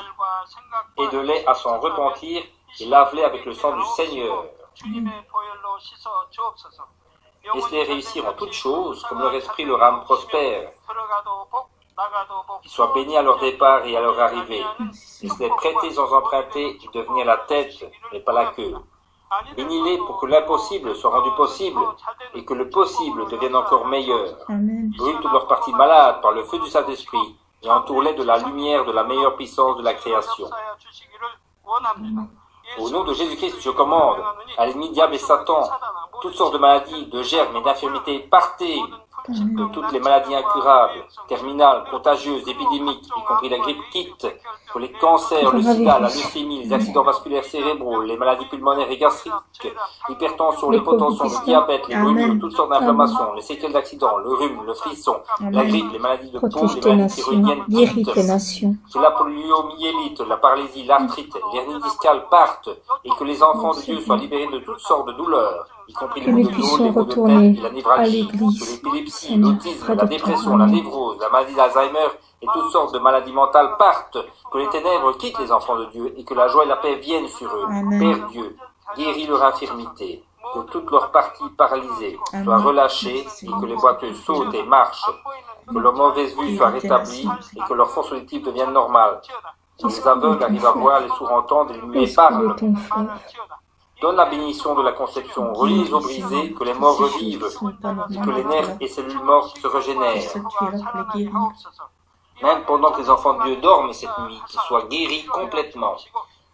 Aide-les à s'en repentir et lave-les avec le sang du Seigneur. Laisse-les réussir en toutes choses, comme leur esprit leur âme prospère. Qu'ils soient bénis à leur départ et à leur arrivée. Laisse-les prêter sans emprunter et devenir la tête, mais pas la queue. Bénis-les pour que l'impossible soit rendu possible et que le possible devienne encore meilleur. Amen. Brûle toutes leurs parties malades par le feu du Saint-Esprit et entoure-les de la lumière de la meilleure puissance de la création. Au nom de Jésus-Christ, je commande à l'ennemi diable et Satan, toutes sortes de maladies, de germes et d'infirmités, partez de toutes les maladies incurables, terminales, contagieuses, épidémiques, y compris la grippe quitte, que les cancers, le sida, la leucémie, les accidents vasculaires cérébraux, les maladies pulmonaires et gastriques, l'hypertension, l'hypotension, le diabète, les brûlures, toutes sortes d'inflammations, les séquelles d'accidents, le rhume, le frisson, la grippe, les maladies de peau, Protège les tes maladies nations, thyroïdiennes, guéris toutes. tes nations. Que la poliomyélite, la paralysie, l'arthrite, l'hernie discale partent et que les enfants de Dieu soient libérés de toutes sortes de douleurs, y compris Que les nous maux de dos, puissions les maux de tête retourner et la à névralgie, que l'église, l'épilepsie, Seigneur, l'autisme, près la de toi. dépression, la Amen. névrose, la maladie d'Alzheimer et toutes sortes de maladies mentales partent, que les ténèbres quittent les enfants de Dieu et que la joie et la paix viennent sur eux. Amen. Père Dieu, guéris leur infirmité, que toutes leurs parties paralysées soient Amen. relâchées et que les boiteux sautent et marchent, que leur mauvaise vue soit rétablie et que leur force auditive devienne normale. Que les aveugles arrivent à voir, les sourds entendent et les muets Esprit de parlent. ton frère, Donne la bénédiction de la conception, relie les os brisés, que les morts revivent, et que les nerfs et cellules mortes se régénèrent. Même pendant que les enfants de Dieu dorment cette nuit, qu'ils soient guéris complètement.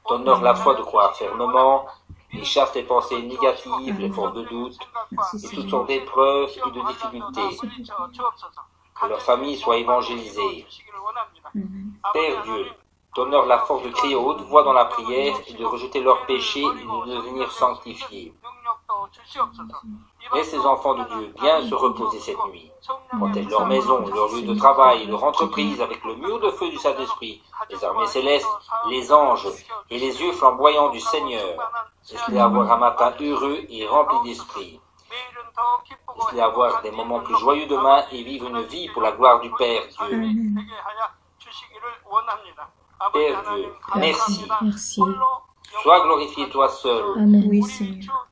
Donne-leur la foi de croire fermement, et chasse les pensées négatives, les forces de doute, et toutes sortes d'épreuves et de difficultés. Que leur famille soit évangélisée. Père Dieu, donne-leur la force de crier à haute voix dans la prière et de rejeter leurs péchés et de devenir sanctifiés. Laisse les enfants de Dieu bien se reposer cette nuit. Protège leur maison, leur lieu de travail, leur entreprise avec le mur de feu du Saint-Esprit les armées célestes, les anges et les yeux flamboyants du Seigneur. Laisse-les avoir un matin heureux et rempli d'esprit. Laisse-les avoir des moments plus joyeux demain et vivre une vie pour la gloire du Père Dieu. Père Dieu, merci. Merci. Sois glorifié toi seul. Amen. Oui, Seigneur.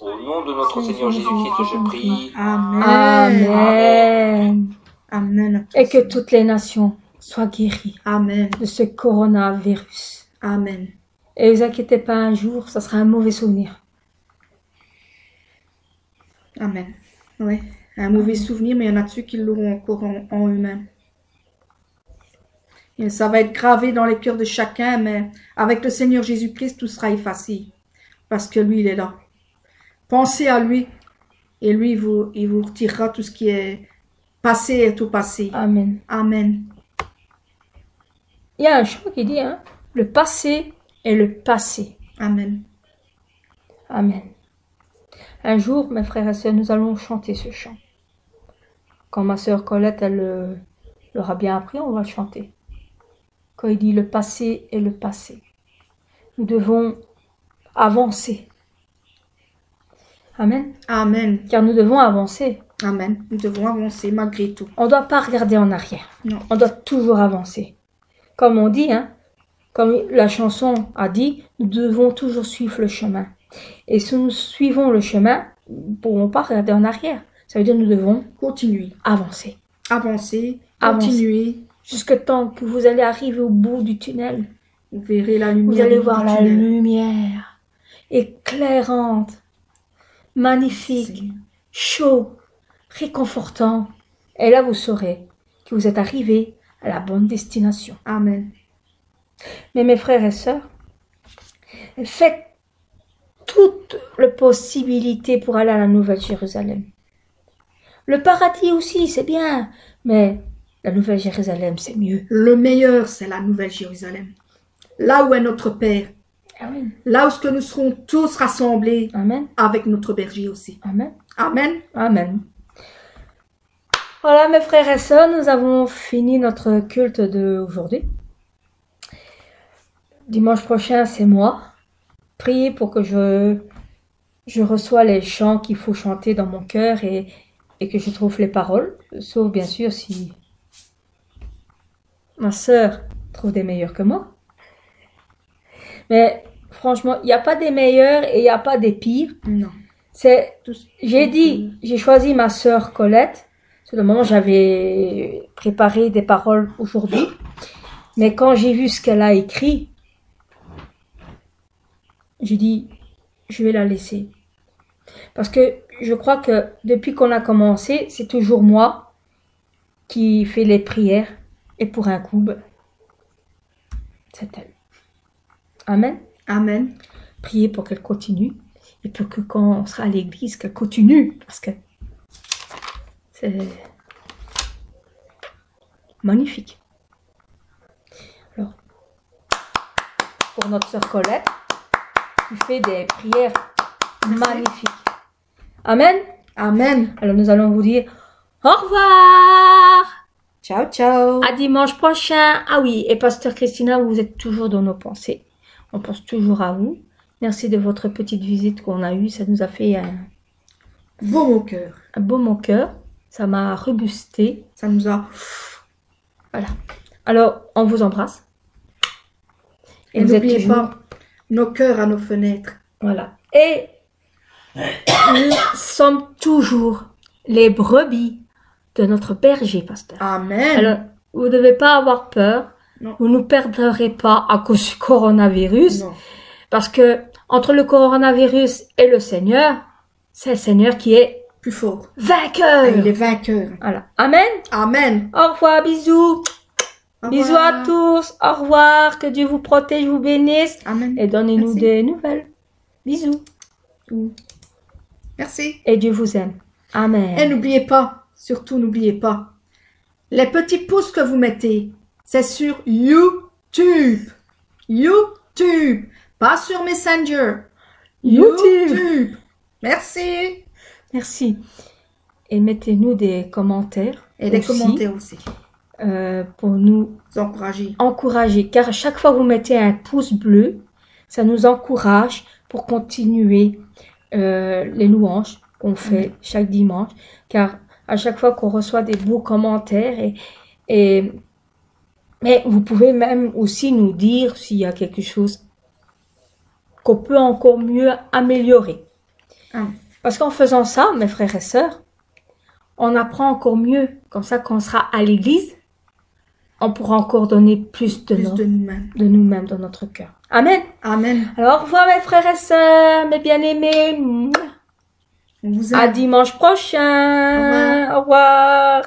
Au nom de notre Seigneur Jésus-Christ, je prie. Amen. Amen. Amen. à toi, Et que Seigneur. toutes les nations soient guéries Amen. de ce coronavirus. Amen. Et ne vous inquiétez pas, un jour, ça sera un mauvais souvenir. Amen. Oui. Un mauvais souvenir, mais il y en a de ceux qui l'auront encore en eux-mêmes. Et ça va être gravé dans les cœurs de chacun, mais avec le Seigneur Jésus-Christ, tout sera effacé. Parce que lui, il est là. Pensez à lui. Et lui, il vous retirera tout ce qui est passé et tout passé. Amen. Amen. Il y a un chant qui dit, hein, le passé est le passé. Amen. Amen. Un jour, mes frères et sœurs, nous allons chanter ce chant. Quand ma sœur Colette, elle l'aura bien appris, on va le chanter. Quand il dit le passé est le passé. Nous devons avancer. Amen. Amen. Car nous devons avancer. Amen. Nous devons avancer malgré tout. On ne doit pas regarder en arrière. Non. On doit toujours avancer. Comme on dit, hein, comme la chanson a dit, nous devons toujours suivre le chemin. Et si nous suivons le chemin, nous ne pourrons pas regarder en arrière. Ça veut dire que nous devons Continuez. avancer. Avancez. Avancez. Continuez. Jusqu'à temps que vous allez arriver au bout du tunnel. Vous verrez la lumière. Vous allez du voir la tunnel. lumière éclairante, magnifique, Seigneur. chaud, réconfortant. Et là, vous saurez que vous êtes arrivé à la bonne destination. Amen. Mais mes frères et sœurs, faites toutes les possibilités pour aller à la Nouvelle Jérusalem. Le paradis aussi, c'est bien, mais la Nouvelle Jérusalem, c'est mieux. Le meilleur, c'est la Nouvelle Jérusalem. Là où est notre Père. Amen. Là où ce que nous serons tous rassemblés Amen. avec notre berger aussi. Amen. Amen. Amen. Voilà, mes frères et sœurs, nous avons fini notre culte d'aujourd'hui. Dimanche prochain, c'est moi. Priez pour que je reçois les chants qu'il faut chanter dans mon cœur et que je trouve les paroles. Sauf bien sûr si ma sœur trouve des meilleurs que moi. Mais franchement, il n'y a pas des meilleurs et il n'y a pas des pires. Non. J'ai choisi ma sœur Colette. Sur le moment, j'avais préparé des paroles aujourd'hui. Mais quand j'ai vu ce qu'elle a écrit, j'ai dit, je vais la laisser. Parce que je crois que depuis qu'on a commencé, c'est toujours moi qui fais les prières. Et pour un coup, c'est elle. Amen. Amen. Priez pour qu'elle continue. Et pour que quand on sera à l'église, qu'elle continue. Parce que c'est magnifique. Alors, pour notre sœur Colette, qui fait des prières magnifiques. Amen. Amen. Alors nous allons vous dire au revoir. Ciao, ciao. À dimanche prochain. Ah oui, et Pasteur Christina, vous êtes toujours dans nos pensées. On pense toujours à vous. Merci de votre petite visite qu'on a eue. Ça nous a fait Beau mon cœur. un beau mon cœur. Ça m'a reboosté. Ça nous a... Voilà. Alors, on vous embrasse. Et vous êtes n'oubliez toujours- pas, nos cœurs à nos fenêtres. Voilà. Et nous sommes toujours les brebis de notre berger, pasteur. Amen. Alors, vous ne devez pas avoir peur. Non. Vous ne nous perdrez pas à cause du coronavirus. Non. Parce que entre le coronavirus et le Seigneur, c'est le Seigneur qui est Plus fort. vainqueur. Il est vainqueur. Voilà. Amen. Amen. Au revoir, bisous. Au Bisous revoir. à tous. Au revoir. Que Dieu vous protège, vous bénisse. Amen. Et donnez-nous Merci. des nouvelles. Bisous. Merci. Et Dieu vous aime. Amen. Et n'oubliez pas, surtout n'oubliez pas, les petits pouces que vous mettez, c'est sur YouTube. YouTube. Pas sur Messenger. YouTube. Merci. Merci. Et mettez-nous des commentaires. Et des aussi. commentaires aussi. pour nous encourager. Car à chaque fois que vous mettez un pouce bleu, ça nous encourage pour continuer les louanges qu'on fait chaque dimanche. Car à chaque fois qu'on reçoit des beaux commentaires mais vous pouvez même aussi nous dire s'il y a quelque chose qu'on peut encore mieux améliorer. Parce qu'en faisant ça, mes frères et sœurs, on apprend encore mieux. Comme ça, quand on sera à l'église, on pourra encore donner plus de nous-mêmes dans notre cœur. Amen. Amen. Alors, au revoir mes frères et sœurs, mes bien-aimés. On vous aime. À dimanche prochain. Au revoir.